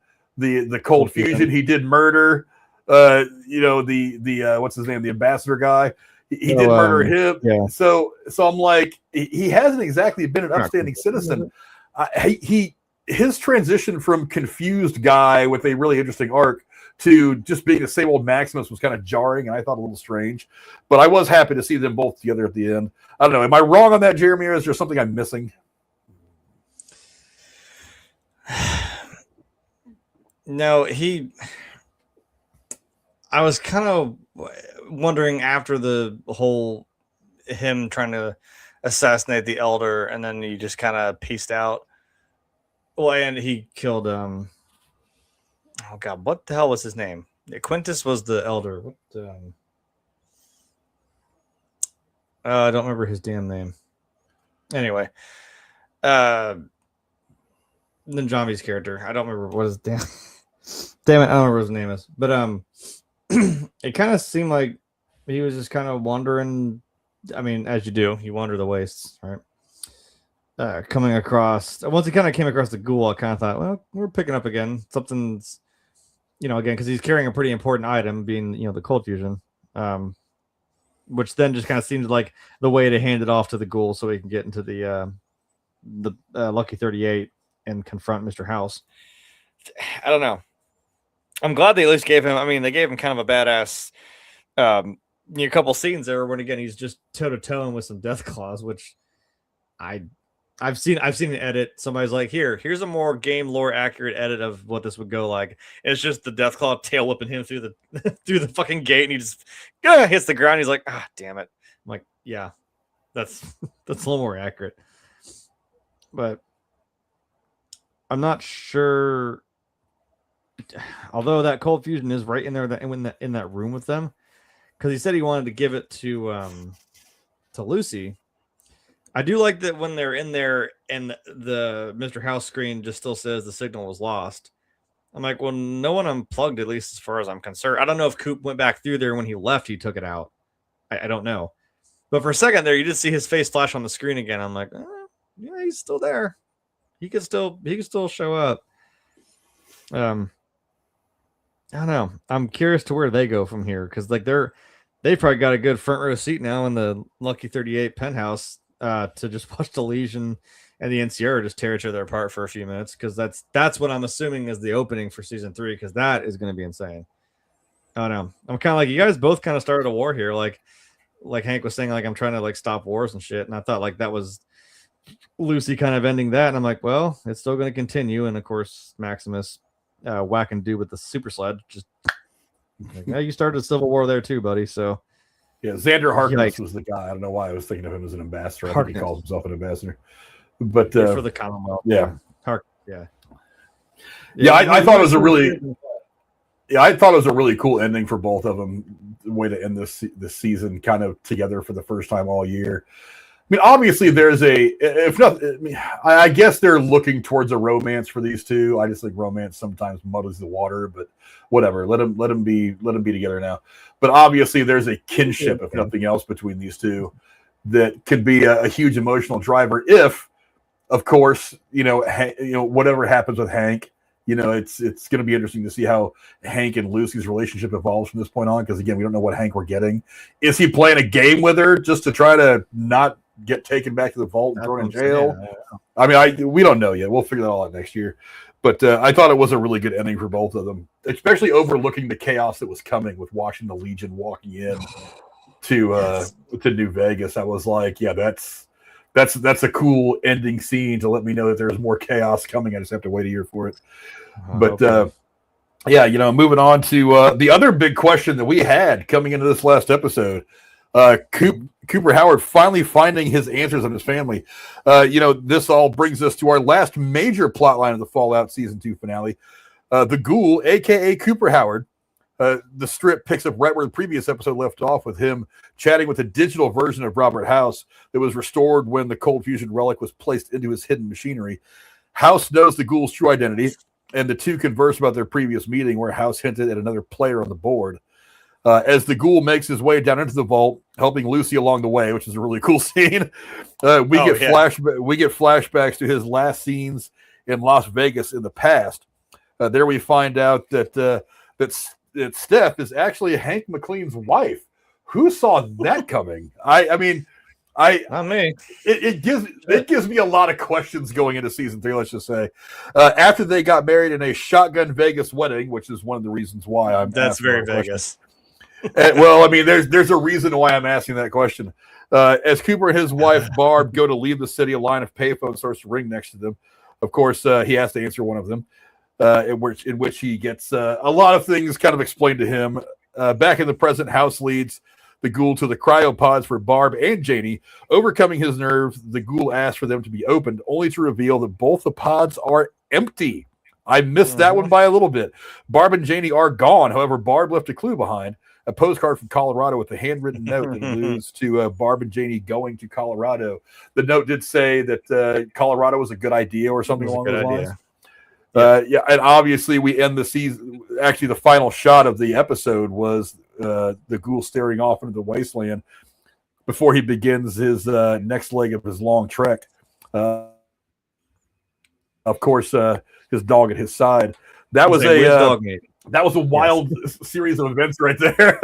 cold fusion. He did murder. The what's his name? The ambassador guy. He did murder him. Yeah. So I'm like, he hasn't exactly been an upstanding citizen. His transition from confused guy with a really interesting arc to just being the same old Maximus was kind of jarring, and I thought a little strange. But I was happy to see them both together at the end. I don't know. Am I wrong on that, Jeremy, or is there something I'm missing? No, I was kind of wondering after the whole him trying to assassinate the Elder, and then he just kind of pieced out. Well, and he killed oh God, what the hell was his name? Quintus was the Elder. I don't remember his damn name. Anyway, then Jambi's character. I don't remember what his damn. Damn it, I don't remember what his name is. But it kind of seemed like he was just kind of wandering. I mean, as you do, you wander the wastes, right? Coming across. Once he kind of came across the ghoul, I kind of thought, well, we're picking up again. Something's. Again, because he's carrying a pretty important item, being, the cold fusion, which then just kind of seemed like the way to hand it off to the ghoul so he can get into the Lucky 38 and confront Mr. House. I don't know. I'm glad they at least gave him. They gave him kind of a badass, a couple scenes there when again he's just toe to toe with some death claws, which I've seen an edit. Somebody's like, here's a more game lore accurate edit of what this would go like. And it's just the Deathclaw tail whipping him through the fucking gate, and he just hits the ground. He's like, damn it. I'm like, yeah, that's a little more accurate. But I'm not sure. Although that cold fusion is right in there in that room with them, because he said he wanted to give it to Lucy. I do like that when they're in there and the Mr. House screen just still says the signal was lost. I'm like, well, no one unplugged, at least as far as I'm concerned. I don't know if Coop went back through there when he left, he took it out. I don't know. But for a second there, you just see his face flash on the screen again. I'm like, yeah, he's still there. He could still show up. I don't know. I'm curious to where they go from here, because they've probably got a good front row seat now in the Lucky 38 penthouse. To just watch the Legion and the NCR just tear each other apart for a few minutes, because that's what I'm assuming is the opening for season 3, because that is going to be insane. I don't know. I'm kind of like, you guys both kind of started a war here, like Hank was saying, like I'm trying to stop wars and shit, and I thought that was Lucy kind of ending that, and I'm like, well, it's still going to continue, and of course Maximus whacking dude with the super sled, just like, yeah, you started a civil war there too, buddy. So. Yeah, Xander Harkness was the guy. I don't know why I was thinking of him as an ambassador. I think he calls himself an ambassador. But for the Commonwealth. Yeah. Yeah. I thought it was a really Yeah, I thought it was a really cool ending for both of them. The way to end this season, kind of together for the first time all year. I mean, obviously, there's if not. I mean, I guess they're looking towards a romance for these two. I just think romance sometimes muddies the water, but whatever. Let them be together now. But obviously, there's a kinship, if nothing else, between these two that could be a huge emotional driver. If, of course, whatever happens with Hank. It's going to be interesting to see how Hank and Lucy's relationship evolves from this point on. Because again, we don't know what Hank we're getting. Is he playing a game with her just to try to not get taken back to the vault and thrown in jail? I mean, we don't know yet. We'll figure that all out next year. But I thought it was a really good ending for both of them, especially overlooking the chaos that was coming with watching the Legion walking in to New Vegas. I was like, yeah, that's a cool ending scene to let me know that there's more chaos coming. I just have to wait a year for it. But moving on to the other big question that we had coming into this last episode, Cooper Howard finally finding his answers on his family. This all brings us to our last major plot line of the Fallout Season 2 finale. The Ghoul, a.k.a. Cooper Howard. The strip picks up right where the previous episode left off, with him chatting with a digital version of Robert House that was restored when the cold fusion relic was placed into his hidden machinery. House knows the Ghoul's true identity, and the two converse about their previous meeting where House hinted at another player on the board. As the Ghoul makes his way down into the vault, helping Lucy along the way, which is a really cool scene, we get flashbacks to his last scenes in Las Vegas in the past. There we find out that Steph is actually Hank McLean's wife. Who saw that coming? I mean, not me. It gives me a lot of questions going into season 3. Let's just say, after they got married in a shotgun Vegas wedding, which is one of the reasons why that's very Vegas. Well, I mean, there's a reason why I'm asking that question. As Cooper and his wife Barb go to leave the city, a line of payphones starts to ring next to them. Of course, he has to answer one of them. In which he gets a lot of things kind of explained to him. Back in the present, House leads the Ghoul to the cryopods for Barb and Janie. Overcoming his nerves, the Ghoul asks for them to be opened, only to reveal that both the pods are empty. I missed that one by a little bit. Barb and Janie are gone. However, Barb left a clue behind, a postcard from Colorado with a handwritten note that alludes to Barb and Janie going to Colorado. The note did say that Colorado was a good idea or something along those lines. And obviously we end the season. Actually, the final shot of the episode was the Ghoul staring off into the wasteland before he begins his next leg of his long trek. Of course, his dog at his side. That was a wild series of events right there.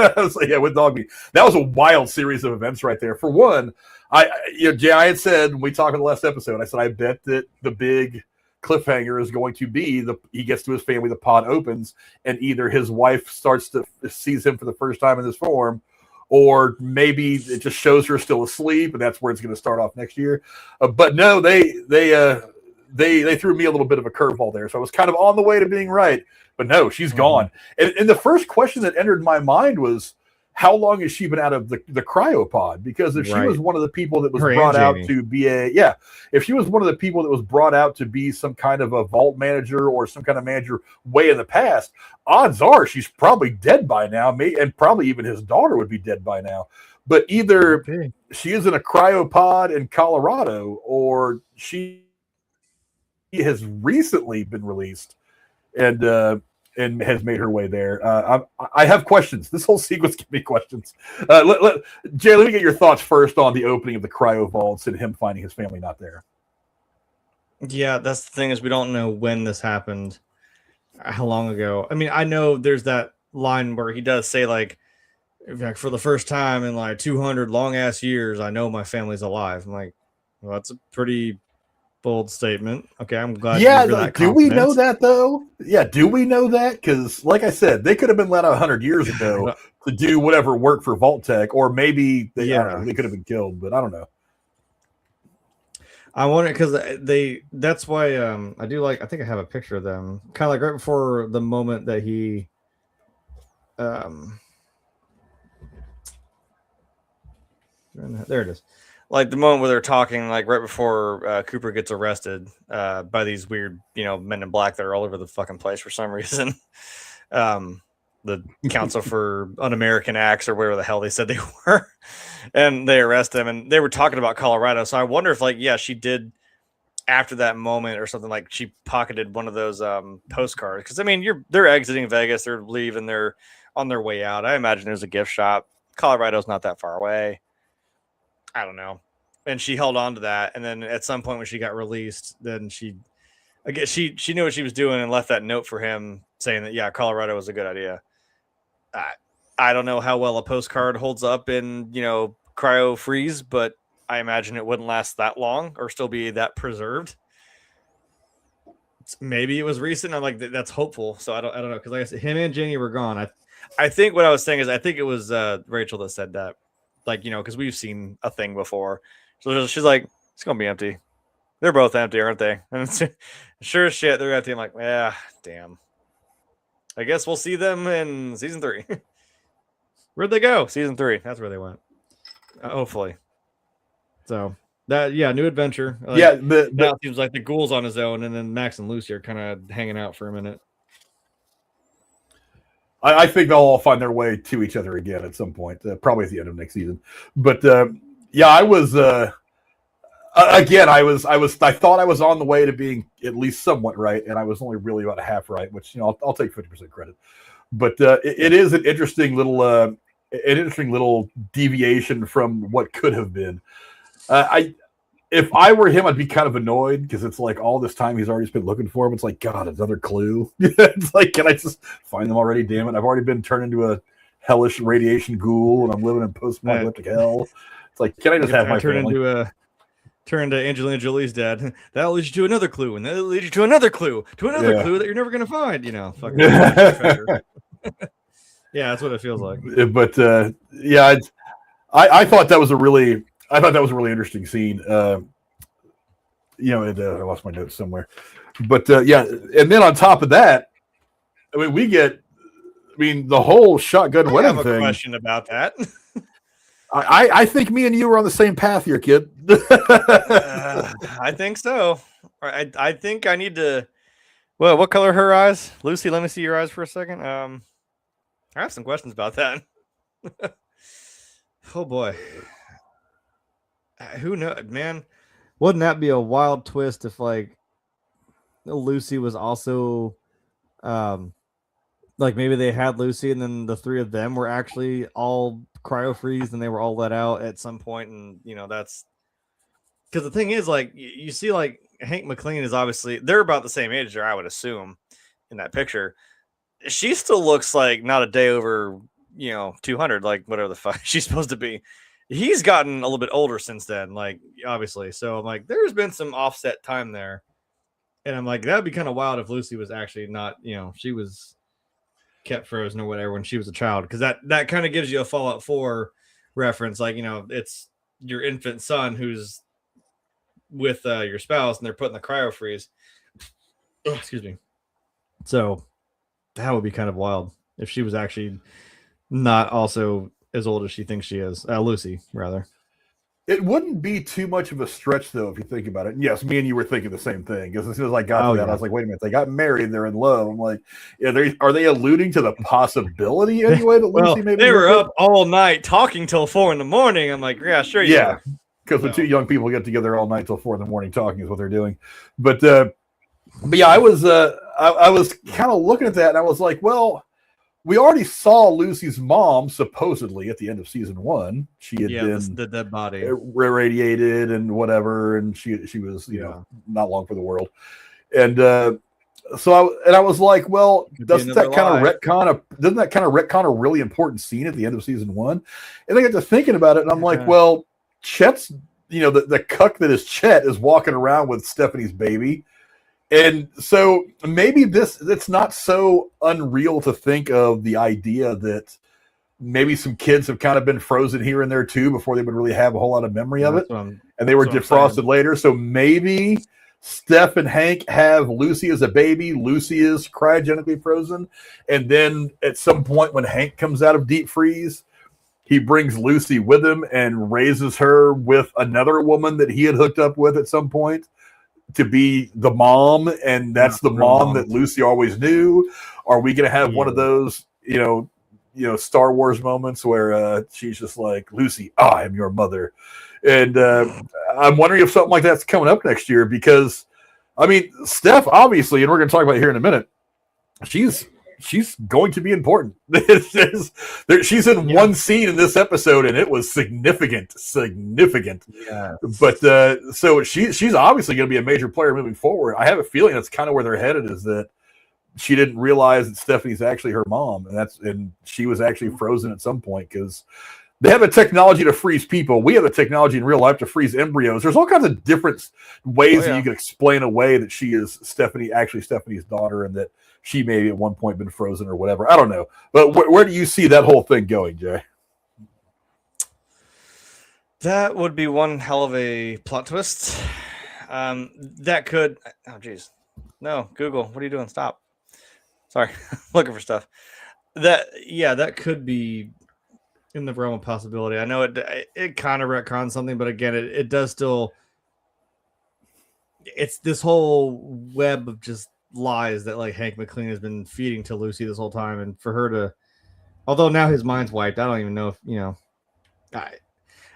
With dog meat. That was a wild series of events right there. For one, I had said when we talked in the last episode, I said I bet that the big cliffhanger is going to be he gets to his family, the pod opens, and either his wife sees him for the first time in this form, or maybe it just shows her still asleep, and that's where it's going to start off next year. But no, they threw me a little bit of a curveball there, so I was kind of on the way to being right. But no, she's gone. And the first question that entered my mind was, how long has she been out of the cryopod? Because if she was one of the people that was brought out to be if she was one of the people that was brought out to be some kind of a vault manager or some kind of manager way in the past, odds are she's probably dead by now. And probably even his daughter would be dead by now. But either she is in a cryopod in Colorado, or she has recently been released and has made her way there. I have questions. This whole sequence gives me questions. Jay, let me get your thoughts first on the opening of the cryo vaults and him finding his family not there. Yeah, that's the thing, is we don't know when this happened, how long ago. I mean, I know there's that line where he does say, like for the first time in like 200 long ass years, I know my family's alive. I'm like, well, that's a pretty bold statement. Okay, I'm glad. Yeah, do we know that though? Yeah, do we know that? Because, like I said, they could have been let out 100 years ago to do whatever work for Vault Tech, or maybe they could have been killed, but I don't know. I wonder, because that's why I do like. I think I have a picture of them, kind of like right before the moment that he. There it is. Like the moment where they're talking, like right before Cooper gets arrested by these weird, men in black that are all over the fucking place for some reason. the Council for Un-American Acts or whatever the hell they said they were, and they arrest him. And they were talking about Colorado, so I wonder if like she did after that moment or something, like she pocketed one of those postcards. Because I mean, they're exiting Vegas, they're leaving, they're on their way out. I imagine there's a gift shop. Colorado's not that far away. I don't know. And she held on to that, and then at some point when she got released, then she knew what she was doing and left that note for him saying that Colorado was a good idea. I don't know how well a postcard holds up in cryo freeze, but I imagine it wouldn't last that long or still be that preserved. Maybe it was recent. I'm like, that's hopeful. So I don't know, because like I said, him and Jenny were gone. I think what I was saying is I think it was Rachel that said that, like because we've seen a thing before. So she's like, it's gonna be empty. They're both empty, aren't they? And it's, sure as shit, they're empty. I'm like, yeah, damn. I guess we'll see them in season 3. Where'd they go? Season 3. That's where they went. Hopefully. So new adventure. Now it seems like the Ghoul's on his own, and then Max and Lucy are kind of hanging out for a minute. I think they'll all find their way to each other again at some point, probably at the end of next season. But I was again. I thought I was on the way to being at least somewhat right, and I was only really about a half right, which I'll take 50% credit. But it is an interesting little deviation from what could have been. If I were him, I'd be kind of annoyed because it's like all this time he's already been looking for him. It's like, God, another clue. It's like, can I just find them already? Damn it. I've already been turned into a hellish radiation ghoul and I'm living in post-apocalyptic hell. It's like, can I just have my family? Turn to Angelina Jolie's dad. That'll lead you to another clue, and that'll lead you to another clue, clue that you're never going to find. Fucking yeah, that's what it feels like. But I thought that was a really interesting scene. I lost my notes somewhere. But and then on top of that, I mean, the whole shotgun wedding thing. I have a question about that. I think me and you were on the same path here, kid. I think so. I think I need to. Well, what color are her eyes, Lucy? Let me see your eyes for a second. I have some questions about that. Oh boy. Who knows, man? Wouldn't that be a wild twist if like Lucy was also like maybe they had Lucy and then the three of them were actually all cryo freeze and they were all let out at some point, and that's because the thing is, like, you see, like, Hank McLean is obviously, they're about the same age there, I would assume, in that picture. She still looks like not a day over 200, like whatever the fuck she's supposed to be. He's gotten a little bit older since then, like, obviously. So I'm like, there's been some offset time there. And I'm like, that'd be kind of wild if Lucy was actually not, she was kept frozen or whatever when she was a child. Because that kind of gives you a Fallout 4 reference. Like, it's your infant son who's with your spouse and they're put in the cryo freeze. Oh, excuse me. So that would be kind of wild if she was actually not also as old as she thinks she is. Lucy, rather. It wouldn't be too much of a stretch, though, if you think about it. And yes, me and you were thinking the same thing. Because as soon as I got to that, I was like, wait a minute. They got married. They're in love. I'm like, are they alluding to the possibility anyway that Lucy maybe... They were up all night talking till 4 a.m. I'm like, yeah, sure. Yeah, because when two young people get together all night till 4 a.m. talking is what they're doing. But yeah, I was kind of looking at that, and I was like, well... We already saw Lucy's mom supposedly at the end of season 1. She had been the dead body irradiated and whatever, and she was not long for the world. And so I was like, well, doesn't that kind of retcon a really important scene at the end of season 1? And I got to thinking about it, and I'm like, well, Chet's the cuck that is Chet is walking around with Stephanie's baby. And so maybe it's not so unreal to think of the idea that maybe some kids have kind of been frozen here and there too before they would really have a whole lot of memory of it. And they were defrosted later. So maybe Steph and Hank have Lucy as a baby. Lucy is cryogenically frozen. And then at some point when Hank comes out of deep freeze, he brings Lucy with him and raises her with another woman that he had hooked up with at some point to be the mom, and that's the mom that Lucy always knew. Are we going to have one of those, Star Wars moments where she's just like, Lucy, I am your mother. And I'm wondering if something like that's coming up next year because, I mean, Steph, obviously, and we're going to talk about it here in a minute, she's going to be important. She's in one scene in this episode, and it was significant. Yeah. But so she's obviously going to be a major player moving forward. I have a feeling that's kind of where they're headed, is that she didn't realize that Stephanie's actually her mom, and she was actually frozen at some point because they have a technology to freeze people. We have a technology in real life to freeze embryos. There's all kinds of different ways that you can explain away that she is Stephanie's daughter, and that she may at one point been frozen or whatever. I don't know. But where do you see that whole thing going, Jay? That would be one hell of a plot twist. That could. Oh, geez. No, Google. What are you doing? Stop. Sorry, looking for stuff. That could be in the realm of possibility. I know it kind of retcons something, but again, it does still. It's this whole web of just lies that like Hank McLean has been feeding to Lucy this whole time, and for her to, although now his mind's wiped, I don't even know if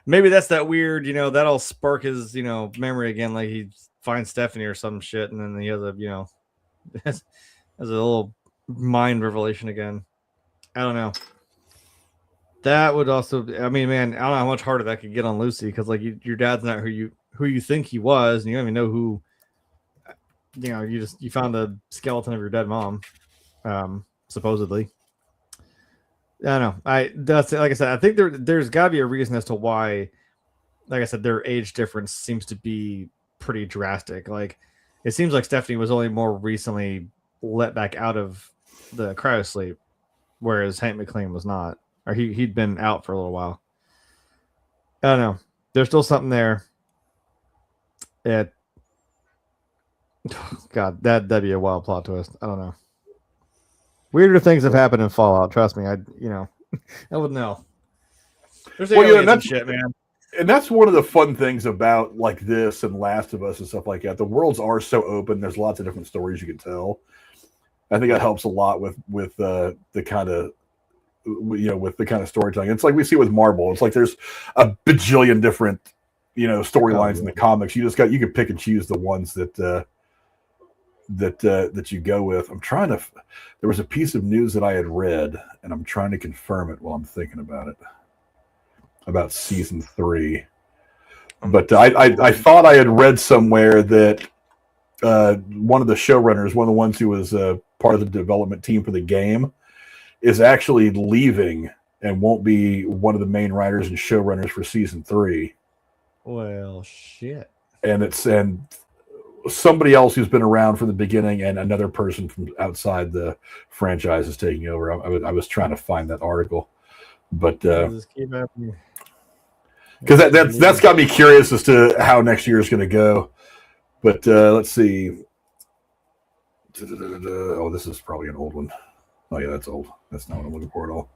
maybe that's that weird, that'll spark his memory again, like he finds Stephanie or some shit, and then he has a has a little mind revelation again. I don't know. That would also, I mean, man, I don't know how much harder that could get on Lucy, because like your dad's not who you think he was, and you don't even know who. You found the skeleton of your dead mom, supposedly. I don't know. That's like I said. I think there's got to be a reason as to why, like I said, their age difference seems to be pretty drastic. Like it seems like Stephanie was only more recently let back out of the cryosleep, whereas Hank McLean was not, or he'd been out for a little while. I don't know. There's still something there. God, that'd be a wild plot twist. I don't know. Weirder things have happened in Fallout. Trust me, I would know. There's aliens shit, man. And that's one of the fun things about like this and Last of Us and stuff like that. The worlds are so open. There's lots of different stories you can tell. I think that helps a lot with the kind of storytelling. It's like we see with Marvel. It's like there's a bajillion different storylines in the comics. You can pick and choose the ones that you go with. There was a piece of news that I had read, and I'm trying to confirm it while I'm thinking about it, about season 3. But I thought I had read somewhere that one of the showrunners, one of the ones who was part of the development team for the game, is actually leaving and won't be one of the main writers and showrunners for season 3. Well, shit. And somebody else who's been around from the beginning, and another person from outside the franchise is taking over. I was trying to find that article, but because that's got me curious as to how next year is going to go. But let's see. Oh, this is probably an old one. Oh yeah, that's old. That's not what I'm looking for at all.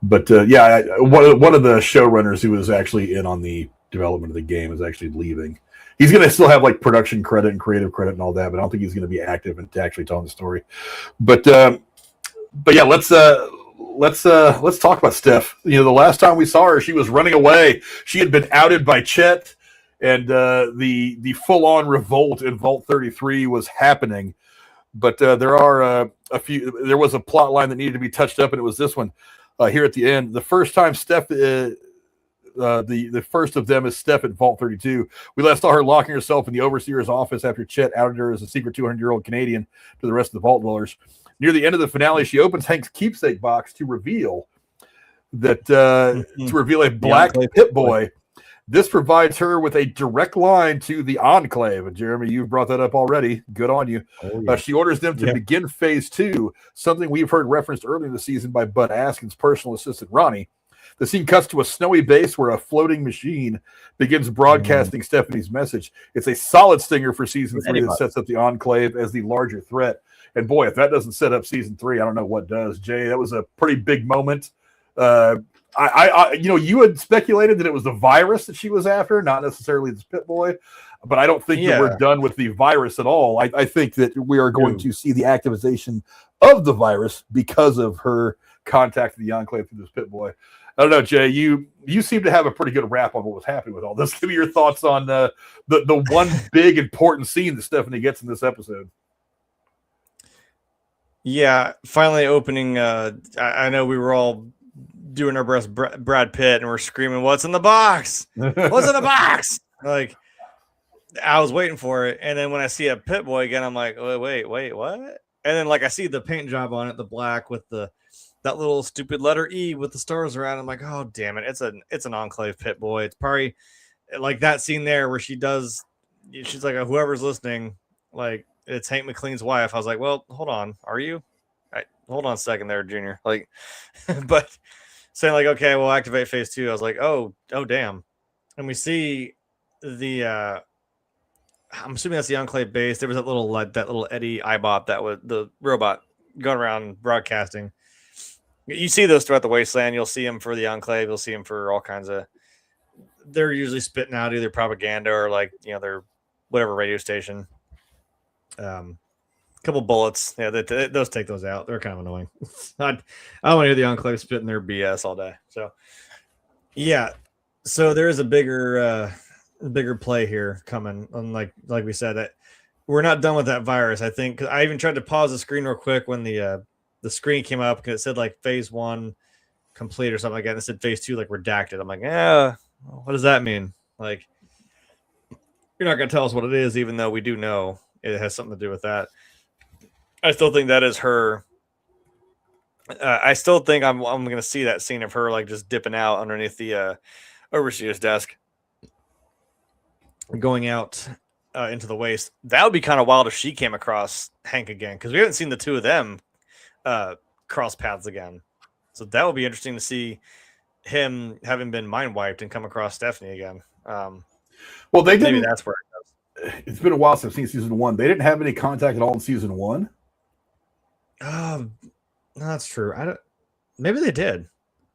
But one of the showrunners who was actually in on the development of the game is actually leaving. He's going to still have like production credit and creative credit and all that, but I don't think he's going to be active and actually telling the story. But yeah, let's talk about Steph. The last time we saw her, she was running away. She had been outed by Chet, and the full-on revolt in Vault 33 was happening. But there was a plot line that needed to be touched up, and it was this one here at the end. The first time Steph, the first of them is Steph at Vault 32. We last saw her locking herself in the overseer's office after Chet outed her as a secret 200-year-old Canadian to the rest of the Vault dwellers. Near the end of the finale, she opens Hank's keepsake box to reveal a black Pip-Boy. This provides her with a direct line to the Enclave. And Jeremy, you've brought that up already. Good on you. Oh, yeah. She orders them to begin phase 2, something we've heard referenced earlier in the season by Bud Askin's personal assistant, Ronnie. The scene cuts to a snowy base where a floating machine begins broadcasting Stephanie's message. It's a solid stinger for season 3 that sets up the Enclave as the larger threat. And boy, if that doesn't set up season 3, I don't know what does. Jay, that was a pretty big moment. You had speculated that it was the virus that she was after, not necessarily this Pip-Boy, but I don't think that we're done with the virus at all. I think that we are going to see the activation of the virus because of her contacted the Enclave through this Pit Boy. I don't know, Jay. You seem to have a pretty good wrap on what was happening with all this. Give me your thoughts on the one big important scene that Stephanie gets in this episode. Yeah, finally opening. I know we were all doing our best, Brad Pitt, and we're screaming, "What's in the box? What's in the box?" Like, I was waiting for it, and then when I see a Pit Boy again, I'm like, wait, what? And then like I see the paint job on it, the black with that little stupid letter E with the stars around. I'm like, oh damn it, it's an Enclave Pit Boy. It's probably like that scene there where she's like, whoever's listening, like it's Hank McLean's wife. I was like, well, hold on, are you? Hold on a second there, Junior. Like, but saying like, okay, we'll activate phase 2. I was like, oh damn, and we see the. I'm assuming that's the Enclave base. There was that little Eddie Ibot that was the robot going around broadcasting. You see those throughout the wasteland. You'll see them for the Enclave. You'll see them for all kinds of. They're usually spitting out either propaganda or like their whatever radio station. Couple bullets. Yeah, those take those out. They're kind of annoying. I don't want to hear the Enclave spitting their BS all day. So yeah, so there is a bigger play here coming. And like we said, that we're not done with that virus. I think, because I even tried to pause the screen real quick when the screen came up because it said like phase 1 complete or something like that. And it said phase 2 like redacted. I'm like, yeah, what does that mean? Like, you're not gonna tell us what it is, even though we do know it has something to do with that. I still think that is her. I still think I'm gonna see that scene of her like just dipping out underneath the overseer's desk, going out into the waste. That would be kind of wild if she came across Hank again, because we haven't seen the two of them cross paths again. So that would be interesting to see him having been mind wiped and come across Stephanie again. Well, they didn't. Maybe that's where it goes. It's been a while since I've seen season 1. They didn't have any contact at all in season 1. No, that's true. I don't. Maybe they did.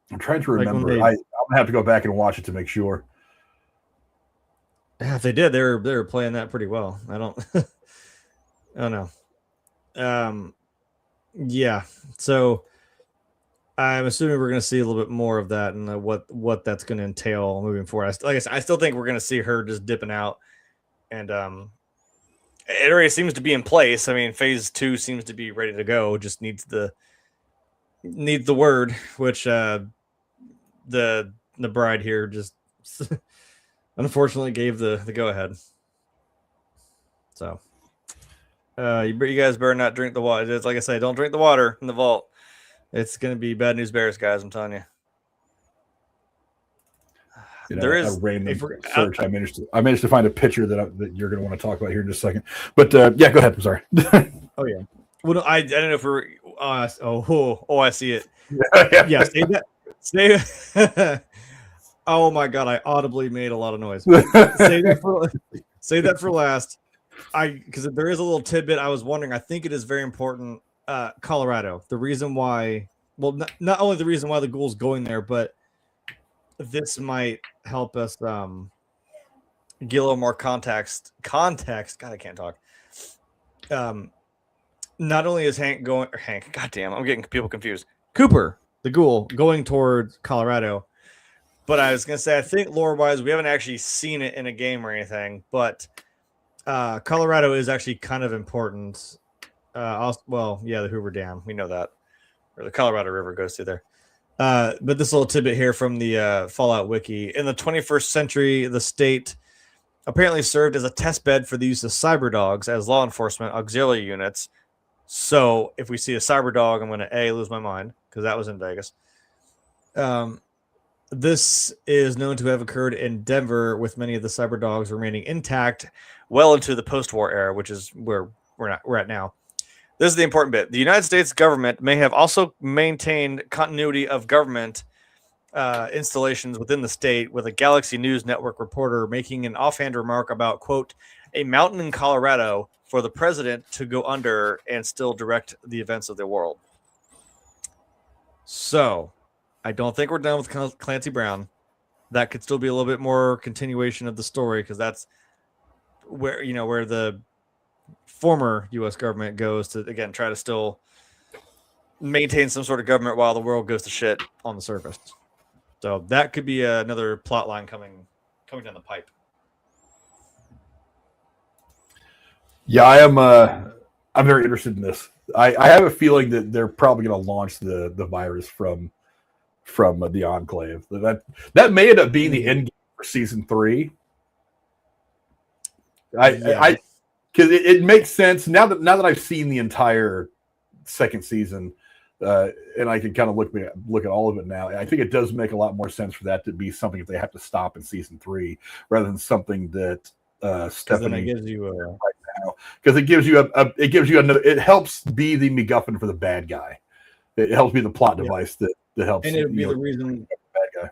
I'm trying to remember. Like I'm gonna have to go back and watch it to make sure. Yeah, if they did, they were playing that pretty well. I don't know. Yeah. So I'm assuming we're going to see a little bit more of that and what that's going to entail moving forward. Like I said, I still think we're going to see her just dipping out, and it already seems to be in place. I mean, phase 2 seems to be ready to go. Just needs the word, which the bride here just unfortunately gave the go ahead. So you guys better not drink the water. It's like I say, don't drink the water in the vault. It's going to be bad news bears, guys. I'm telling you. There is a random search. I managed to find a picture that you're going to want to talk about here in just a second. But yeah, go ahead. I'm sorry. Oh yeah. Well, I don't know if we're. I see it. Yeah. Save that. Oh my god! I audibly made a lot of noise. Save that for last. Because there is a little tidbit I was wondering. I think it is very important. Colorado. The reason why. Well, not only the reason why the ghoul's going there, but this might help us get a little more context. God, I can't talk. Not only is Hank, goddamn, I'm getting people confused. Cooper, the ghoul, going toward Colorado. But I was going to say, I think lore-wise, we haven't actually seen it in a game or anything, but Colorado is actually kind of important. The Hoover Dam, we know that. Or the Colorado River goes through there. But this little tidbit here from the Fallout Wiki. In the 21st century, the state apparently served as a test bed for the use of cyber dogs as law enforcement auxiliary units. So if we see a cyber dog, I'm going to lose my mind, because that was in Vegas. This is known to have occurred in Denver, with many of the cyber dogs remaining intact well into the post-war era, which is where we're at now. This is the important bit. The United States government may have also maintained continuity of government installations within the state, with a Galaxy News Network reporter making an offhand remark about, quote, a mountain in Colorado for the president to go under and still direct the events of the world. So I don't think we're done with Clancy Brown. That could still be a little bit more continuation of the story, because that's where the former U.S. government goes to, again, try to still maintain some sort of government while the world goes to shit on the surface. So that could be another plot line coming down the pipe. Yeah, I'm very interested in this. I have a feeling that they're probably going to launch the virus from the Enclave. That may end up being the end game for season 3. Because it makes sense now that I've seen the entire second season, and I can kind of look at all of it now. I think it does make a lot more sense for that to be something that they have to stop in season 3 rather than something that Stephanie gives you right now, because it gives you another. It helps be the MacGuffin for the bad guy. It helps be the plot device that helps. And it'd be the reason. Bad guy.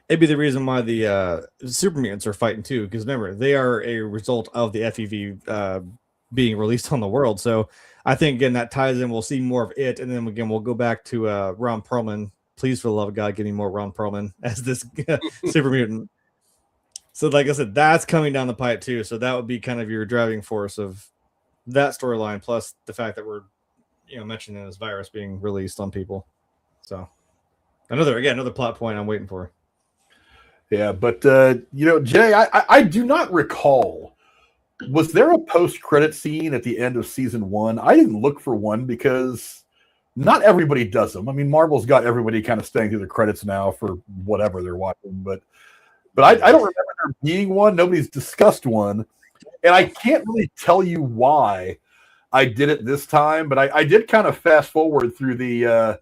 It'd be the reason why the super mutants are fighting too, because remember, they are a result of the FEV being released on the world. So I think, again, that ties in. We'll see more of it. And then, again, we'll go back to Ron Perlman. Please, for the love of God, give me more Ron Perlman as this super mutant. So, like I said, that's coming down the pipe too. So that would be kind of your driving force of that storyline, plus the fact that we're, mentioning this virus being released on people. So another plot point I'm waiting for. Yeah, but Jay, I do not recall. Was there a post-credit scene at the end of season 1? I didn't look for one because not everybody does them. I mean, Marvel's got everybody kind of staying through the credits now for whatever they're watching, but I don't remember there being one. Nobody's discussed one, and I can't really tell you why I did it this time. But I did kind of fast forward through the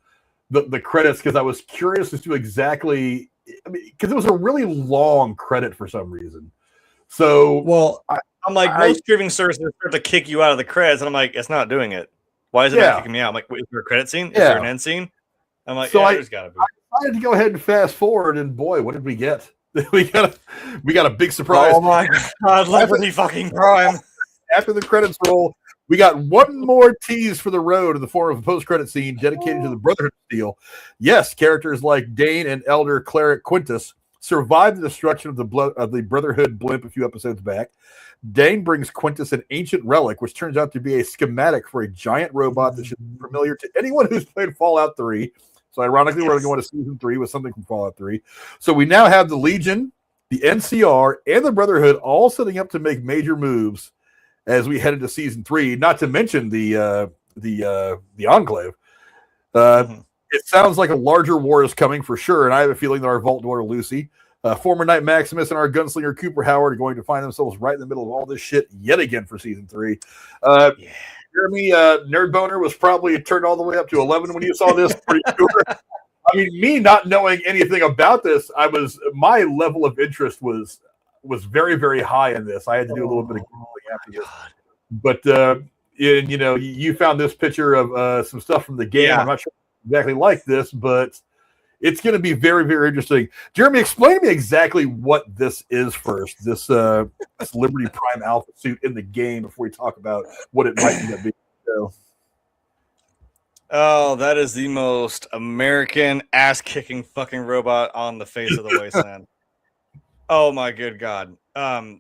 credits because I was curious as to exactly. Because it was a really long credit for some reason. So, well, I'm like, most streaming services start to kick you out of the credits, and I'm like, it's not doing it. Why is it not kicking me out? I'm like, wait, is there a credit scene? Is there an end scene? I'm like, there's got to be. I had to go ahead and fast forward, and boy, what did we get? we got a big surprise. Oh my God, Liberty fucking Prime. After the credits roll, we got one more tease for the road in the form of a post-credit scene dedicated to the Brotherhood of Steel. Yes, characters like Dane and Elder Cleric Quintus survived the destruction of the Brotherhood blimp a few episodes back. Dane brings Quintus an ancient relic, which turns out to be a schematic for a giant robot that should be familiar to anyone who's played Fallout 3. So ironically, we're going to go into season 3 with something from Fallout 3. So we now have the Legion, the NCR, and the Brotherhood all setting up to make major moves as we head into season 3, not to mention the Enclave. It sounds like a larger war is coming for sure, and I have a feeling that our Vault Daughter Lucy, former Knight Maximus, and our gunslinger Cooper Howard are going to find themselves right in the middle of all this shit yet again for season 3. Jeremy, Nerd Boner was probably turned all the way up to 11 when you saw this. Pretty sure. I mean, me not knowing anything about this, my level of interest was very, very high in this. I had to do a little bit of Googling after this. But you found this picture of some stuff from the game. Yeah. I'm not sure exactly like this, but it's going to be very, very interesting. Jeremy, explain to me exactly what this is first. This Liberty Prime Alpha suit in the game before we talk about what it might end up being. So. Oh, that is the most American ass-kicking fucking robot on the face of the wasteland. Oh my good God. I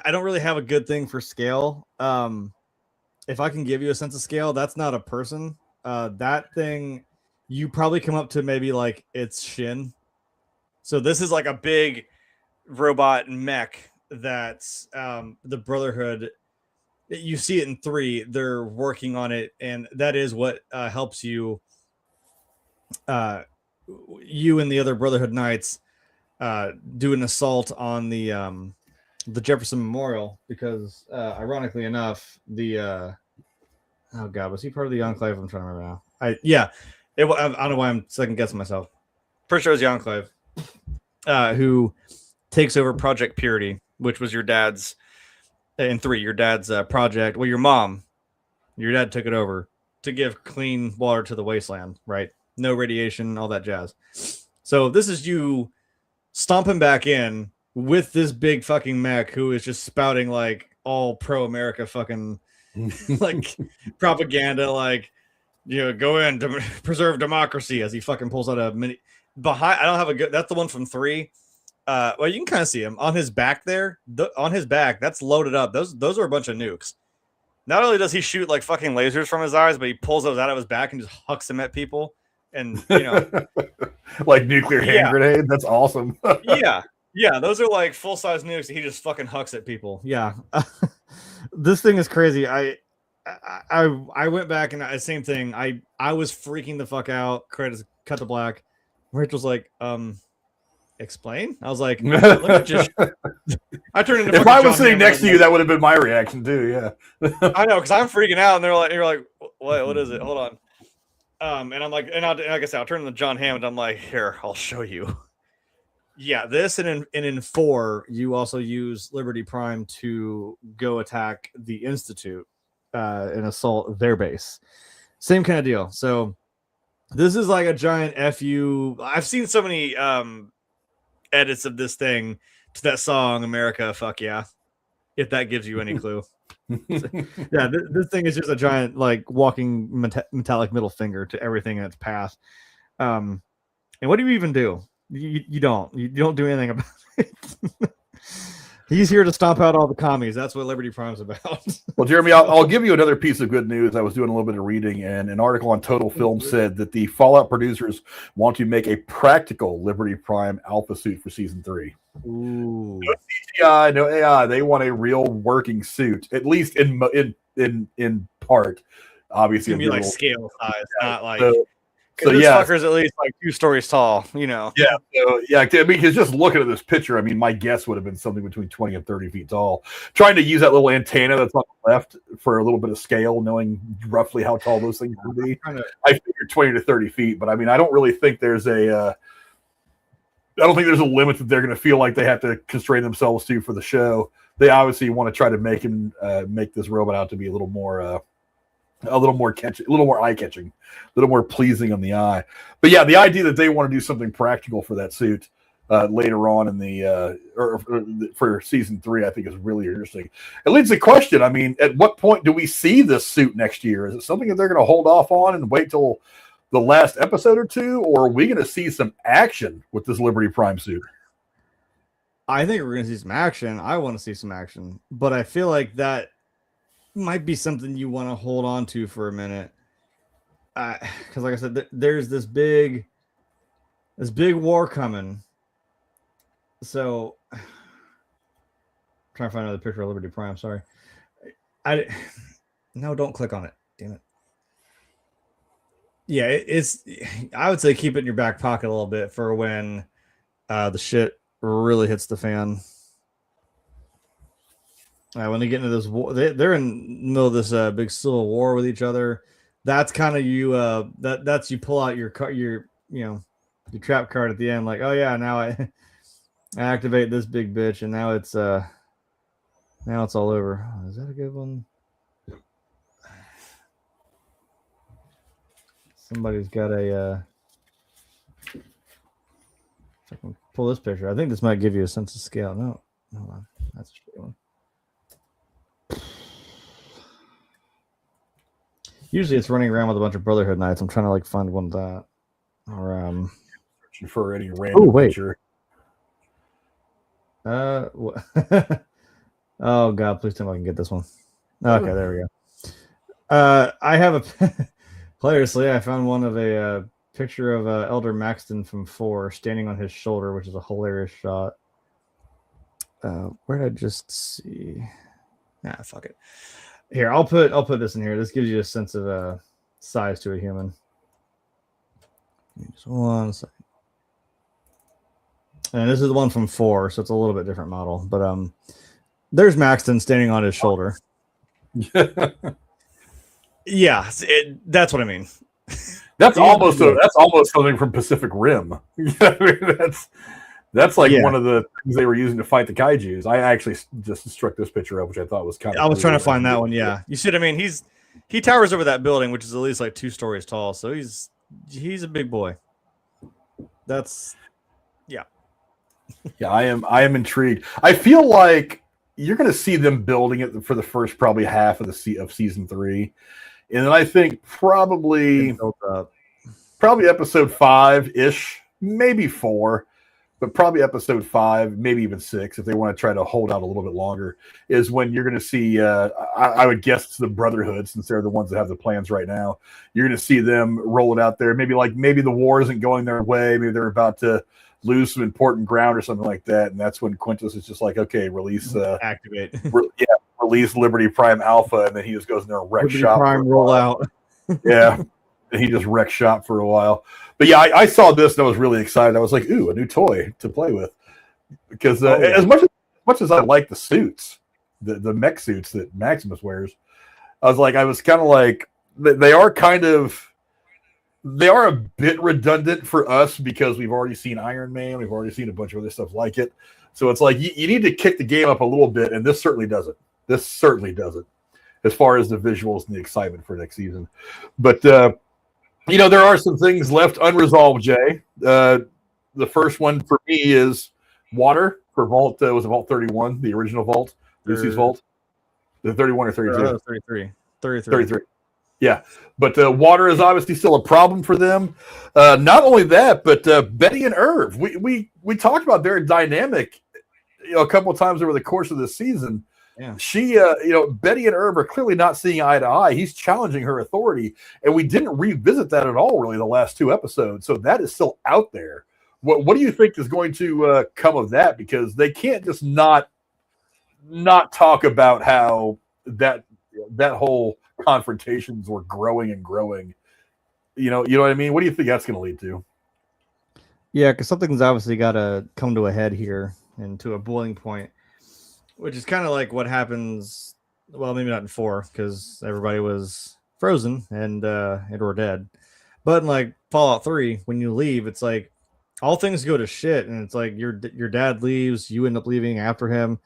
don't really have a good thing for scale. If I can give you a sense of scale, that's not a person. That thing, you probably come up to maybe like its shin. So this is like a big robot mech that's the Brotherhood. You see it in 3. They're working on it, and that is what helps you. You and the other Brotherhood Knights do an assault on the Jefferson Memorial because, ironically enough, oh God, was he part of the Enclave? I'm trying to remember now. I don't know why I'm second guessing myself. Pretty sure it was the Enclave, who takes over Project Purity, which was your dad's in 3. Your dad's project. Well, your dad took it over to give clean water to the wasteland, right? No radiation, all that jazz. So this is you stomping back in with this big fucking mech who is just spouting like all pro-America fucking like propaganda, like, go in to preserve democracy as he fucking pulls out a mini behind. I don't have a good, that's the one from 3. Well, you can kind of see him on his back there. On his back, that's loaded up. Those are a bunch of nukes. not only does he shoot like fucking lasers from his eyes, but he pulls those out of his back and just hucks them at people. And like nuclear hand grenade. That's awesome. yeah, those are like full size nukes. He just fucking hucks at people. Yeah, this thing is crazy. I went back and same thing. I was freaking the fuck out. Credits cut to black. Rachel's like, explain. I was like, let me just. I turned into. If I was sitting next to you, that would have been my reaction too. Yeah, I know, because I'm freaking out, and you're like, what is it? Hold on. And I'm like, like I said, I'll turn to John Hammond. I'm like, here, I'll show you. Yeah, this and in 4, you also use Liberty Prime to go attack the Institute and assault their base. Same kind of deal. So this is like a giant FU. I've seen so many edits of this thing to that song, America, Fuck Yeah, if that gives you any clue. Yeah, this thing is just a giant, like, walking metallic middle finger to everything in its path. And what do you even do? You don't do anything about it. He's here to stomp out all the commies. That's what Liberty Prime's about. Well, Jeremy, I'll give you another piece of good news. I was doing a little bit of reading, and an article on Total Film said that the Fallout producers want to make a practical Liberty Prime alpha suit for season 3. Ooh. No CGI, no AI. They want a real working suit, at least in part. Obviously, it's gonna be like scale size, not like. So this yeah, fucker's at least like 2 stories tall, you know. Yeah, so, yeah. I mean, because just looking at this picture, I mean, my guess would have been something between 20 and 30 feet tall. Trying to use that little antenna that's on the left for a little bit of scale, knowing roughly how tall those things would be. I figured 20 to 30 feet, but I mean, I don't really think there's a limit that they're going to feel like they have to constrain themselves to for the show. They obviously want to try to make this robot out to be a little more eye-catching, a little more pleasing on the eye. But yeah, the idea that they want to do something practical for that suit later on in the for season 3, I think is really interesting. It leads to the question. I mean, at what point do we see this suit next year? Is it something that they're going to hold off on and wait till the last episode or two, or are we going to see some action with this Liberty Prime suit? I think we're going to see some action. I want to see some action, but I feel like that might be something you want to hold on to for a minute, because like I said, there's this big war coming. So I'm trying to find another picture of Liberty Prime. Sorry, no, don't click on it, damn it. Yeah, it's I would say keep it in your back pocket a little bit for when the shit really hits the fan. When they get into this war, they're in the middle of this big civil war with each other. That's kind of you. That's you pull out your trap card at the end. Like, oh yeah, now I activate this big bitch, and now it's all over. Oh, is that a good one? Somebody's got a. If I can pull this picture, I think this might give you a sense of scale. No, hold on, that's a straight one. Usually it's running around with a bunch of Brotherhood knights. I'm trying to like find one of that. Or searching for any random picture. Oh god, please tell me I can get this one. Okay, there we go. I have a hilariously, I found one of a picture of Elder Maxton from 4 standing on his shoulder, which is a hilarious shot. Where did I just see? Fuck it. Here, I'll put this in here. This gives you a sense of size to a human. Just one second. And this is the one from 4, so it's a little bit different model. But there's Maxton standing on his shoulder. Yeah, that's what I mean. That's almost something from Pacific Rim. I mean, that's like one of the things they were using to fight the kaijus. I actually just struck this picture up, which I thought was kind of. I was trying to find that one. Yeah, you see what I mean? He towers over that building, which is at least like 2 stories tall. So he's a big boy. That's yeah. I am intrigued. I feel like you're going to see them building it for the first probably half of season 3, and then I think probably episode 5 ish, maybe 4. but probably episode 5, maybe even 6, if they want to try to hold out a little bit longer, is when you're going to see, I would guess it's the Brotherhood, since they're the ones that have the plans right now. You're going to see them roll it out there. Maybe the war isn't going their way. Maybe they're about to lose some important ground or something like that. And that's when Quintus is just like, okay, release, activate. Release Liberty Prime Alpha. And then he just goes in there and wrecks Liberty shop. Prime roll out. Yeah. And he just wrecked shop for a while. But yeah, I saw this and I was really excited. I was like, ooh, a new toy to play with. Because as much as I like the suits, the mech suits that Maximus wears, I was kind of like, they are a bit redundant for us because we've already seen Iron Man. We've already seen a bunch of other stuff like it. So it's like, you need to kick the game up a little bit. And this certainly doesn't. As far as the visuals and the excitement for next season. But, there are some things left unresolved, Jay. The first one for me is water for Vault. Was it Vault 31, the original Vault? Lucy's Vault? The 31 or 32? 33. Yeah. But water is obviously still a problem for them. Not only that, but Betty and Irv. We talked about their dynamic a couple of times over the course of this season. Yeah. She, Betty and Irv are clearly not seeing eye to eye. He's challenging her authority, and we didn't revisit that at all, really, the last 2 episodes. So that is still out there. What do you think is going to come of that? Because they can't just not talk about how that whole confrontations were growing and growing. You know what I mean? What do you think that's going to lead to? Yeah, because something's obviously got to come to a head here and to a boiling point. Which is kind of like what happens, well, maybe not in 4, because everybody was frozen and or dead. But in like Fallout 3, when you leave, it's like all things go to shit, and it's like your dad leaves, you end up leaving after him.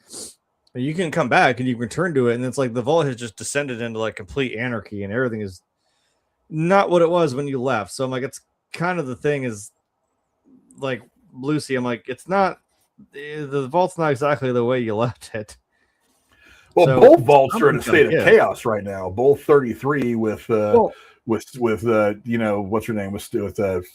You can come back and you can return to it, and it's like the vault has just descended into like complete anarchy, and everything is not what it was when you left. So I'm like, it's kind of the thing is like Lucy. I'm like, it's not. The vault's not exactly the way you left it. Well, so, both vaults are in a state of chaos right now. Both 33 with what's her name with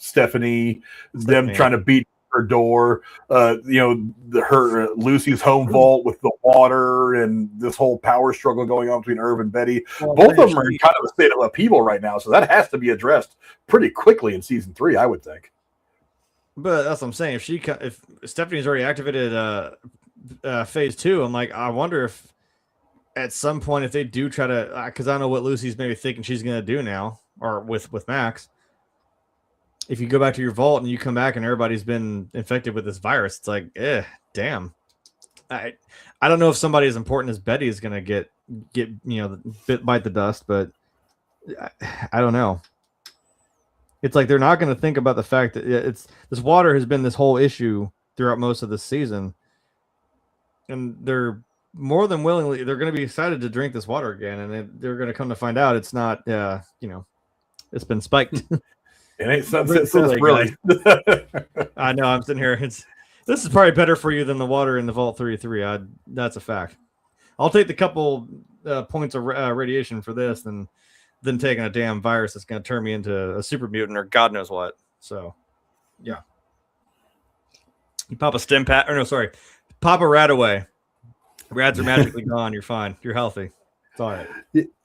Stephanie, them trying to beat her door. Lucy's home vault with the water and this whole power struggle going on between Irv and Betty. Both of them are in kind of a state of upheaval right now, so that has to be addressed pretty quickly in season 3, I would think. But that's what I'm saying. If Stephanie's already activated phase 2, I'm like, I wonder if at some point if they do try to, because I don't know what Lucy's maybe thinking she's going to do now, or with Max. If you go back to your vault and you come back and everybody's been infected with this virus, it's like, damn. I don't know if somebody as important as Betty is going to get bite the dust, but I don't know. It's like they're not going to think about the fact that this water has been this whole issue throughout most of the season, and they're more than willingly they're going to be excited to drink this water again, and they're going to come to find out it's not, it's been spiked. It ain't sunset really. I know. I'm sitting here. This is probably better for you than the water in the Vault 33. That's a fact. I'll take the couple points of radiation for this than taking a damn virus that's going to turn me into a super mutant or God knows what. So, yeah. You pop a stim pad, pop a rat away. Rats are magically gone. You're fine. You're healthy. It's all right.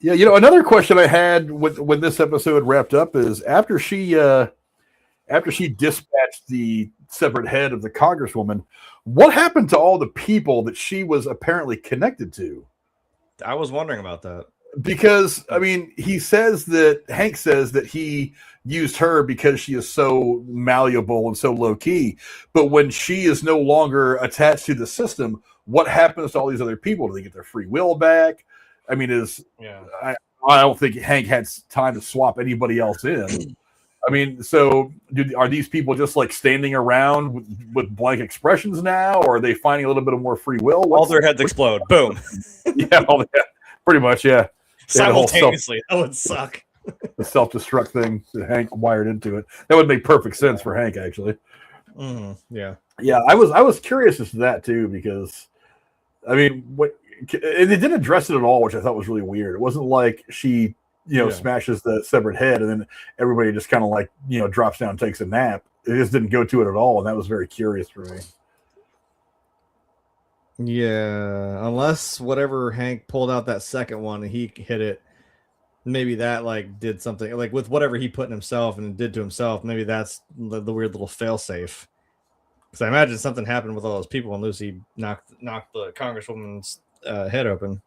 Yeah, another question I had when this episode wrapped up is after she dispatched the separate head of the Congresswoman, what happened to all the people that she was apparently connected to? I was wondering about that. Because, I mean, Hank says that he used her because she is so malleable and so low-key. But when she is no longer attached to the system, what happens to all these other people? Do they get their free will back? I mean, I don't think Hank had time to swap anybody else in. I mean, so are these people just like standing around with blank expressions now? Or are they finding a little bit of more free will? All their heads explode. Boom. Yeah, pretty much, yeah. Simultaneously, that would suck. The self-destruct thing that Hank wired into it. That would make perfect sense for Hank, actually. Yeah. I was curious as to that too, because I mean, they didn't address it at all, which I thought was really weird. It wasn't like she smashes the severed head, and then everybody just kind of like, drops down and takes a nap. It just didn't go to it at all, and that was very curious for me. Yeah, unless whatever Hank pulled out that second one and he hit it, maybe that like did something like with whatever he put in himself and did to himself. Maybe that's the weird little failsafe. Because I imagine something happened with all those people and Lucy knocked the congresswoman's head open.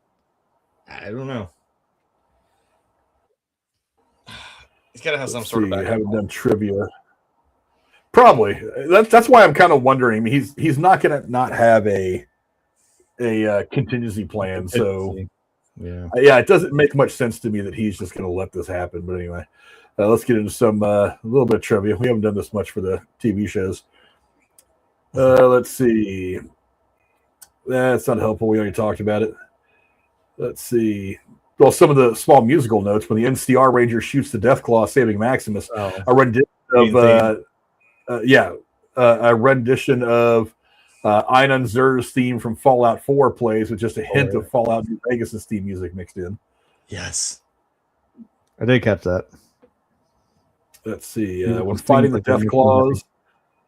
I don't know. He's got to have some sort of backup. I haven't done trivia. Probably. That's why I'm kind of wondering. I mean, he's not going to not have a contingency plan. So, yeah, it doesn't make much sense to me that he's just going to let this happen. But anyway, let's get into some a little bit of trivia. We haven't done this much for the TV shows. Let's see. That's not helpful. We already talked about it. Let's see. Well, some of the small musical notes when the NCR Ranger shoots the Deathclaw, saving Maximus. A rendition of Einon Zur's theme from Fallout 4 plays with just a hint of Fallout New Vegas' theme music mixed in. Yes. I did catch that. Let's see. When fighting the Deathclaws,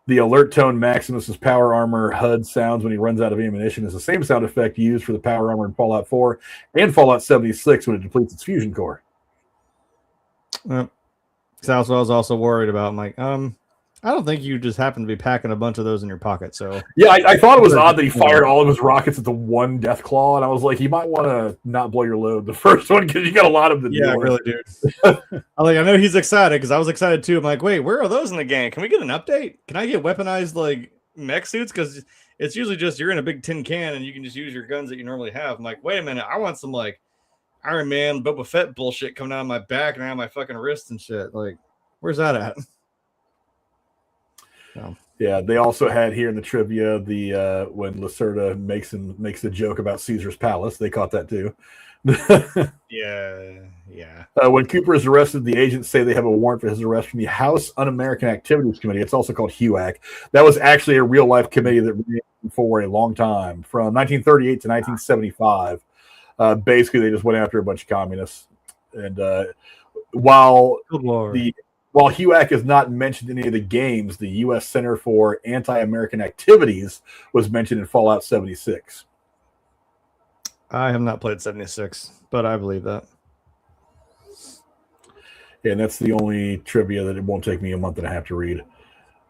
the alert tone Maximus's power armor HUD sounds when he runs out of ammunition is the same sound effect used for the power armor in Fallout 4 and Fallout 76 when it depletes its fusion core. That's what I was also worried about. I'm like, I don't think you just happen to be packing a bunch of those in your pocket. So yeah, I thought it was odd that he fired all of his rockets at the one Deathclaw, and I was like, you might want to not blow your load the first one because you got a lot of them. Yeah, really, dude. I know he's excited because I was excited too. I'm like, wait, where are those in the game? Can we get an update? Can I get weaponized like mech suits? Because it's usually just you're in a big tin can and you can just use your guns that you normally have. I'm like, wait a minute, I want some like Iron Man, Boba Fett bullshit coming out of my back and out of my fucking wrists and shit. Like, where's that at? Yeah, they also had here in the trivia when Lacerda makes the joke about Caesar's Palace. They caught that too. Yeah. When Cooper is arrested, the agents say they have a warrant for his arrest from the House Un-American Activities Committee. It's also called HUAC. That was actually a real life committee that ran for a long time, from 1938 to 1975. Basically, they just went after a bunch of communists. And while HUAC is not mentioned in any of the games, the U.S. Center for Anti-American Activities was mentioned in Fallout 76. I have not played 76, but I believe that. Yeah, and that's the only trivia that it won't take me a month and a half to read.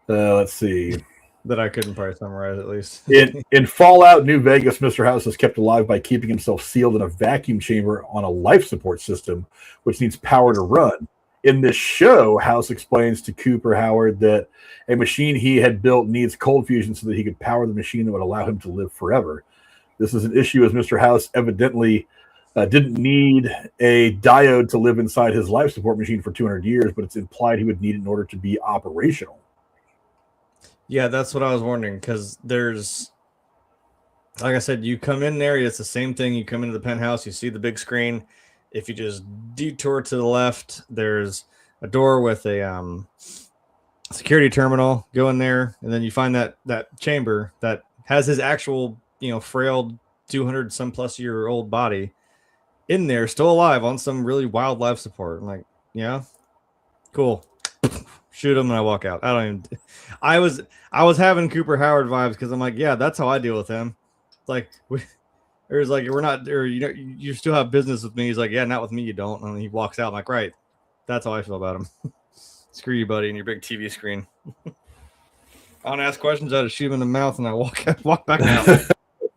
Let's see. That I couldn't probably summarize at least. In Fallout New Vegas, Mr. House is kept alive by keeping himself sealed in a vacuum chamber on a life support system, which needs power to run. In this show, House explains to Cooper Howard that a machine he had built needs cold fusion so that he could power the machine that would allow him to live forever. This is an issue as Mr. House evidently didn't need a diode to live inside his life support machine for 200 years, but it's implied he would need it in order to be operational. Yeah, that's what I was wondering, because there's, like I said, you come in there, it's the same thing. You come into the penthouse, you see the big screen. If you just detour to the left, there's a door with a security terminal. Go in there, and then you find that chamber that has his actual, frail 200 some plus year old body in there, still alive on some really wild life support. I'm like, yeah, cool. Shoot him and I walk out. I was having Cooper Howard vibes because I'm like, yeah, that's how I deal with him. It's like There's like, we're not, or you still have business with me. He's like, yeah, not with me, you don't. And he walks out. I'm like, right. That's how I feel about him. Screw you, buddy, and your big TV screen. I want to ask questions. I just shoot him in the mouth and I walk back out.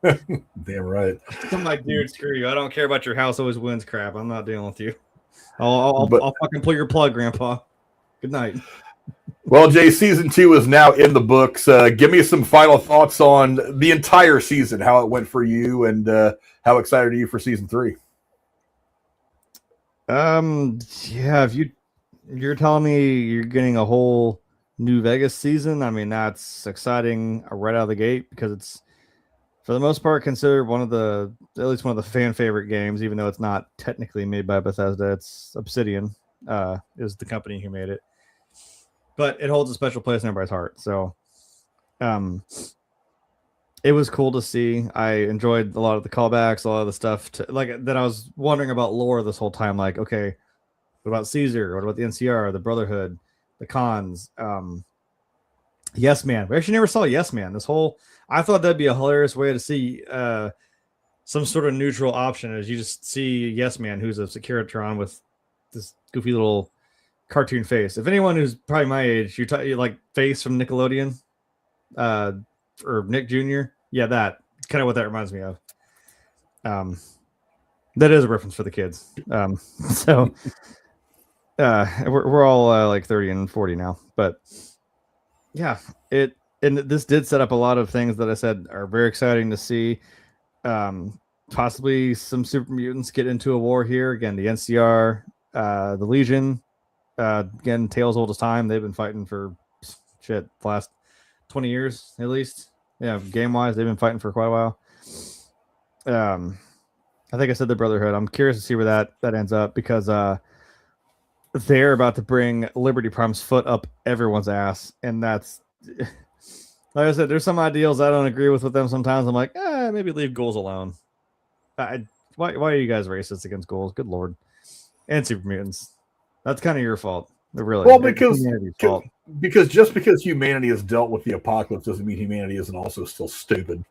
Damn right. I'm like, dude, screw you. I don't care about your house always wins crap. I'm not dealing with you. I'll fucking pull your plug, Grandpa. Good night. Well, Jay, season 2 is now in the books. Give me some final thoughts on the entire season, how it went for you, and how excited are you for season 3? Yeah, if you're telling me you're getting a whole New Vegas season, I mean, that's exciting right out of the gate, because it's, for the most part, considered at least one of the fan favorite games, even though it's not technically made by Bethesda. It's Obsidian is the company who made it. But it holds a special place in everybody's heart. So it was cool to see. I enjoyed a lot of the callbacks, a lot of the stuff that I was wondering about lore this whole time. Like, okay, What about Caesar? What about the NCR, the Brotherhood, the Cons? Yes Man. We actually never saw Yes Man. I thought that'd be a hilarious way to see some sort of neutral option, as you just see Yes Man, who's a Securitron with this goofy little cartoon face. If anyone who's probably my age, you like Face from Nickelodeon, or Nick Jr. Yeah, that's kind of what that reminds me of. That is a reference for the kids. So we're all like 30 and 40 now, but yeah, this did set up a lot of things that I said are very exciting to see. Possibly some super mutants get into a war here again. The NCR, the Legion, again, tales old as time. They've been fighting for the last 20 years at least. Yeah, game wise, they've been fighting for quite a while. I think I said the Brotherhood. I'm curious to see where that ends up, because they're about to bring Liberty Prime's foot up everyone's ass, and that's like I said. There's some ideals I don't agree with them sometimes. I'm like, maybe leave ghouls alone. Why are you guys racist against ghouls? Good lord, and super mutants. That's kind of your fault, really. Well, because just because humanity has dealt with the apocalypse doesn't mean humanity isn't also still stupid.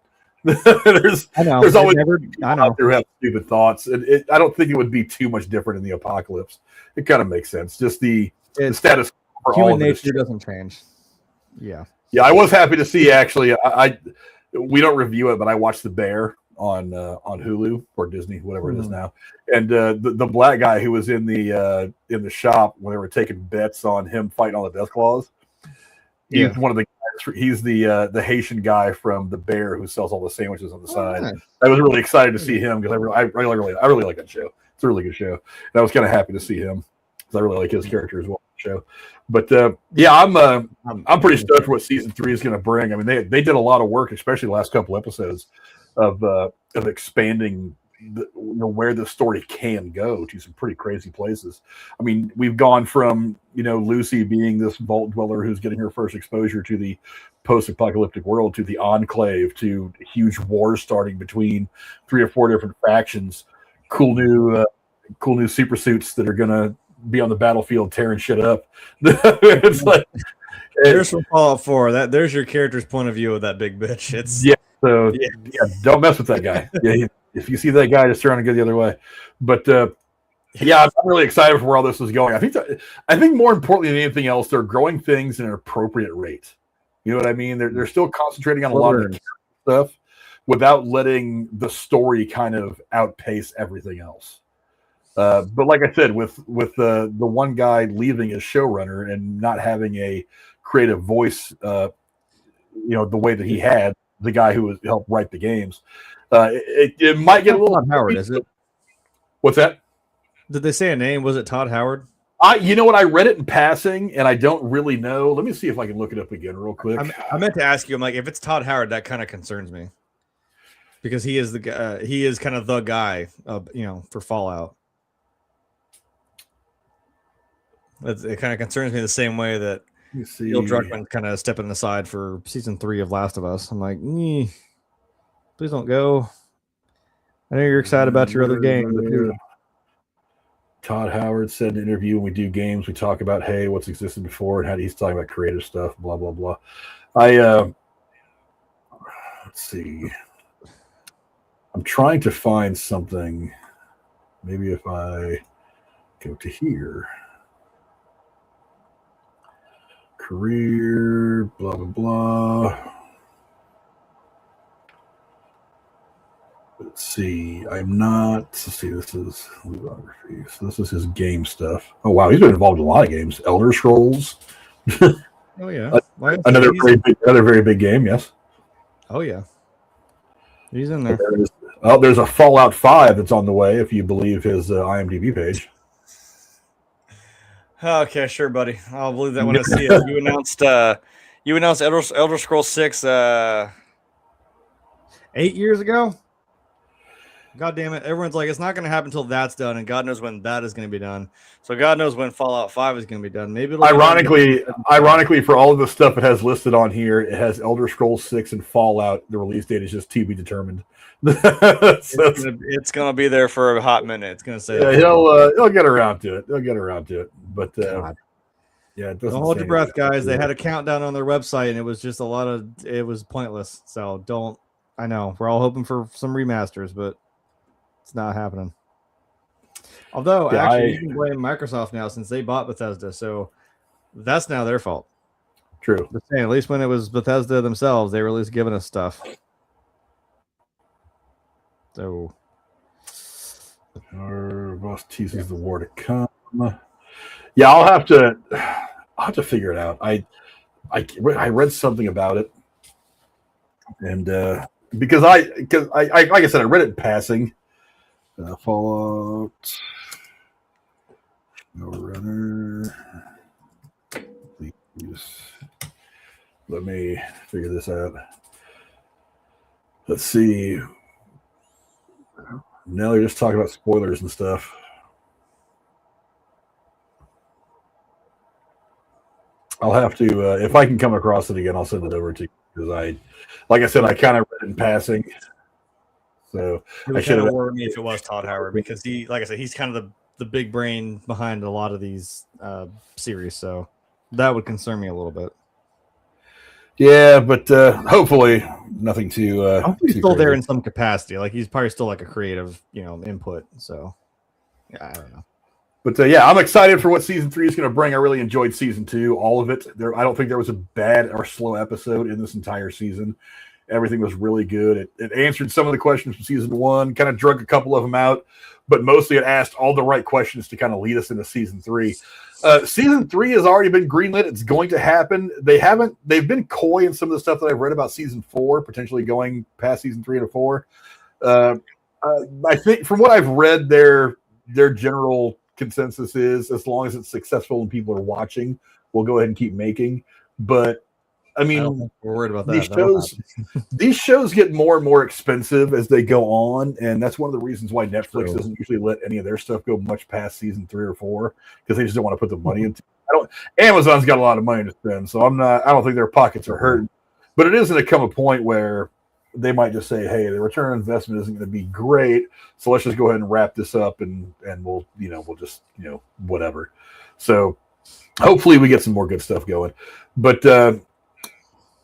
There's always out there who have stupid thoughts, and I don't think it would be too much different in the apocalypse. It kind of makes sense. Just the status for human all of nature doesn't change. Yeah. I was happy to see, actually. We don't review it, but I watched The Bear on Hulu or Disney, whatever it is now. And the black guy who was in the shop when they were taking bets on him fighting all the Deathclaws. He's one of the guys. He's the Haitian guy from The Bear who sells all the sandwiches on the side. Nice. I was really excited to see him because I really like that show. It's a really good show, and I was kind of happy to see him because I really like his character as well. Show, but I'm pretty stoked for what season 3 is going to bring. I mean, they did a lot of work, especially the last couple episodes, of expanding where the story can go to some pretty crazy places. I mean, we've gone from Lucy being this vault dweller who's getting her first exposure to the post-apocalyptic world, to the Enclave, to huge wars starting between 3 or 4 different factions, cool new super suits that are gonna be on the battlefield tearing shit up. It's like there's from Fallout 4. There's your character's point of view of that big bitch. Don't mess with that guy. If you see that guy, just turn and go the other way. But I'm really excited for where all this is going. I think more importantly than anything else, they're growing things at an appropriate rate. You know what I mean? They're still concentrating on a lot of the stuff without letting the story kind of outpace everything else. But like I said, with the one guy leaving as showrunner and not having a creative voice, the way that he had, the guy who helped write the games, it might get a little Todd Howard, is it? What's that? Did they say a name? Was it Todd Howard? You know what? I read it in passing, and I don't really know. Let me see if I can look it up again real quick. I meant to ask you. I'm like, if it's Todd Howard, that kind of concerns me, because he is the guy. He is kind of the guy, for Fallout. It kind of concerns me the same way that Neil Druckmann kind of stepping aside for season 3 of Last of Us. I'm like, please don't go. I know you're excited about your other game, but dude. Todd Howard said in an interview, when we do games, we talk about, hey, what's existed before, and how he's talking about creative stuff, blah, blah, blah. Let's see. I'm trying to find something. Maybe if I go to here. Career, blah, blah, blah. Let's see. This is biography. So this is his game stuff. Oh, wow. He's been involved in a lot of games. Elder Scrolls. Oh, yeah. Another very big game, yes. Oh, yeah. He's in there. There's a Fallout 5 that's on the way, if you believe his IMDb page. Okay, sure, buddy. I'll believe that when I see it. You announced Elder Scrolls 6 8 years ago. God damn it. Everyone's like, it's not going to happen until that's done, and God knows when that is going to be done. So God knows when Fallout 5 is going to be done. Maybe it'll ironically, for all of the stuff it has listed on here, it has Elder Scrolls 6 and Fallout. The release date is just to be determined. It's gonna be there for a hot minute. It's gonna say he'll get around to it. But yeah, don't hold your breath, guys. They had a countdown on their website, and it was just it was pointless. So don't. I know we're all hoping for some remasters, but it's not happening. Although actually, you can blame Microsoft now since they bought Bethesda, so that's now their fault. True. But saying, at least when it was Bethesda themselves, they were at least giving us stuff. So, our boss teases the war to come. Yeah, I'll have to figure it out. I read something about it, and because I like I said, I read it in passing. Fallout, no runner. Please, let me figure this out. Let's see. Now they're just talking about spoilers and stuff. I'll have to, if I can come across it again, I'll send it over to you because like I said, I kind of read it in passing. So I should have worried me if it was Todd Howard because like I said, he's kind of the big brain behind a lot of these series. So that would concern me a little bit. Yeah, but hopefully nothing too. He's still there in some capacity. Like he's probably still like a creative, input. So yeah, I don't know. But yeah, I'm excited for what season 3 is going to bring. I really enjoyed season 2, all of it. I don't think there was a bad or slow episode in this entire season. Everything was really good. It answered some of the questions from season 1, kind of drug a couple of them out, but mostly it asked all the right questions to kind of lead us into season 3. Season 3 has already been greenlit. It's going to happen. They've been coy in some of the stuff that I've read about season 4, potentially going past season 3 to 4. I think from what I've read, their general consensus is as long as it's successful and people are watching, we'll go ahead and keep making. But I mean, we're worried about that. These shows get more and more expensive as they go on, and that's one of the reasons why Netflix doesn't usually let any of their stuff go much past season 3 or 4 because they just don't want to put the money into. Amazon's got a lot of money to spend, so I don't think their pockets are hurting. But it is going to come a point where they might just say, "Hey, the return on investment isn't going to be great, so let's just go ahead and wrap this up, and we'll just whatever." So hopefully we get some more good stuff going, but.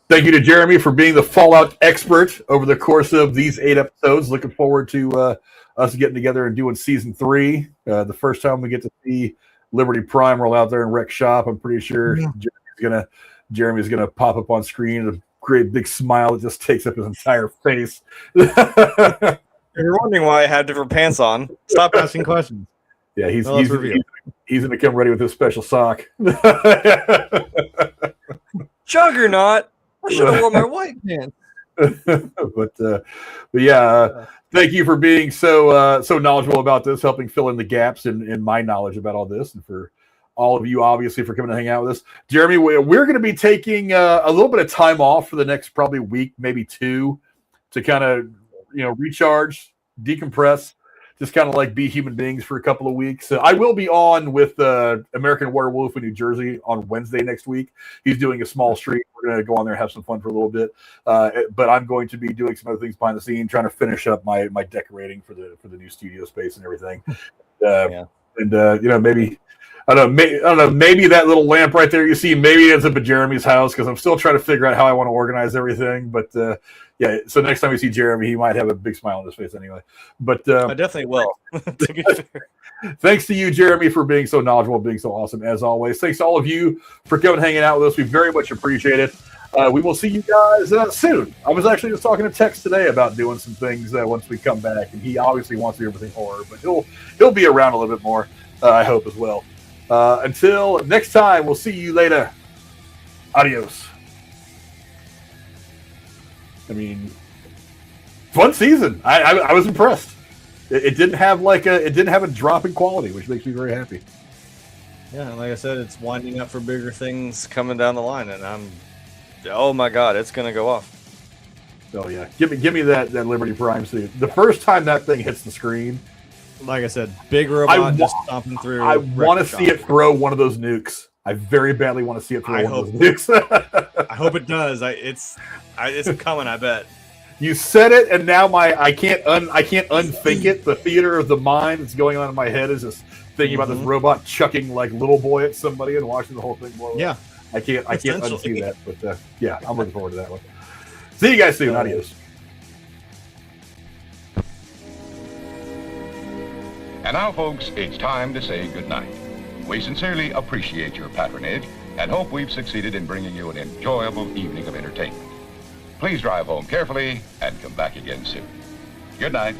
Thank you to Jeremy for being the Fallout expert over the course of these 8 episodes. Looking forward to us getting together and doing season 3. The first time we get to see Liberty Prime roll out there and wreck shop, I'm pretty sure Jeremy's gonna pop up on screen with a great big smile that just takes up his entire face. If you're wondering why I have different pants on, stop asking questions. Yeah, he's gonna come ready with his special sock. Juggernaut. I should have worn my white pants. but yeah, thank you for being so knowledgeable about this, helping fill in the gaps in my knowledge about all this, and for all of you, obviously, for coming to hang out with us. Jeremy, we're going to be taking a little bit of time off for the next probably week, maybe 2, to kind of recharge, decompress, just kind of like be human beings for a couple of weeks. I will be on with American Werewolf in New Jersey on Wednesday next week. He's doing a small stream. We're going to go on there and have some fun for a little bit. But I'm going to be doing some other things behind the scene, trying to finish up my decorating for the new studio space and everything. And maybe. I don't know. Maybe that little lamp right there you see, maybe it ends up at Jeremy's house because I'm still trying to figure out how I want to organize everything. But yeah, so next time we see Jeremy, he might have a big smile on his face anyway. But I definitely will. Thanks to you, Jeremy, for being so knowledgeable, being so awesome as always. Thanks to all of you for coming and hanging out with us. We very much appreciate it. We will see you guys soon. I was actually just talking to Tex today about doing some things once we come back, and he obviously wants to do everything horror, but he'll be around a little bit more, I hope, as well. Until next time, we'll see you later. Adios. I mean, fun season. I was impressed. It didn't have a drop in quality, which makes me very happy. Yeah, like I said, it's winding up for bigger things coming down the line, and oh my God, it's gonna go off. Oh yeah, give me that Liberty Prime suit. The first time that thing hits the screen, like I said, big robot just stomping through. I want to see it throw one of those nukes. I very badly want to see it throw one of those nukes. I hope it does. It's coming. I bet. You said it, and now I can't unthink it. The theater of the mind that's going on in my head is just thinking about this robot chucking like Little Boy at somebody and watching the whole thing blow up. Yeah, I can't unsee that. But yeah, I'm looking forward to that one. See you guys soon. Adios. And now, folks, it's time to say goodnight. We sincerely appreciate your patronage and hope we've succeeded in bringing you an enjoyable evening of entertainment. Please drive home carefully and come back again soon. Good night.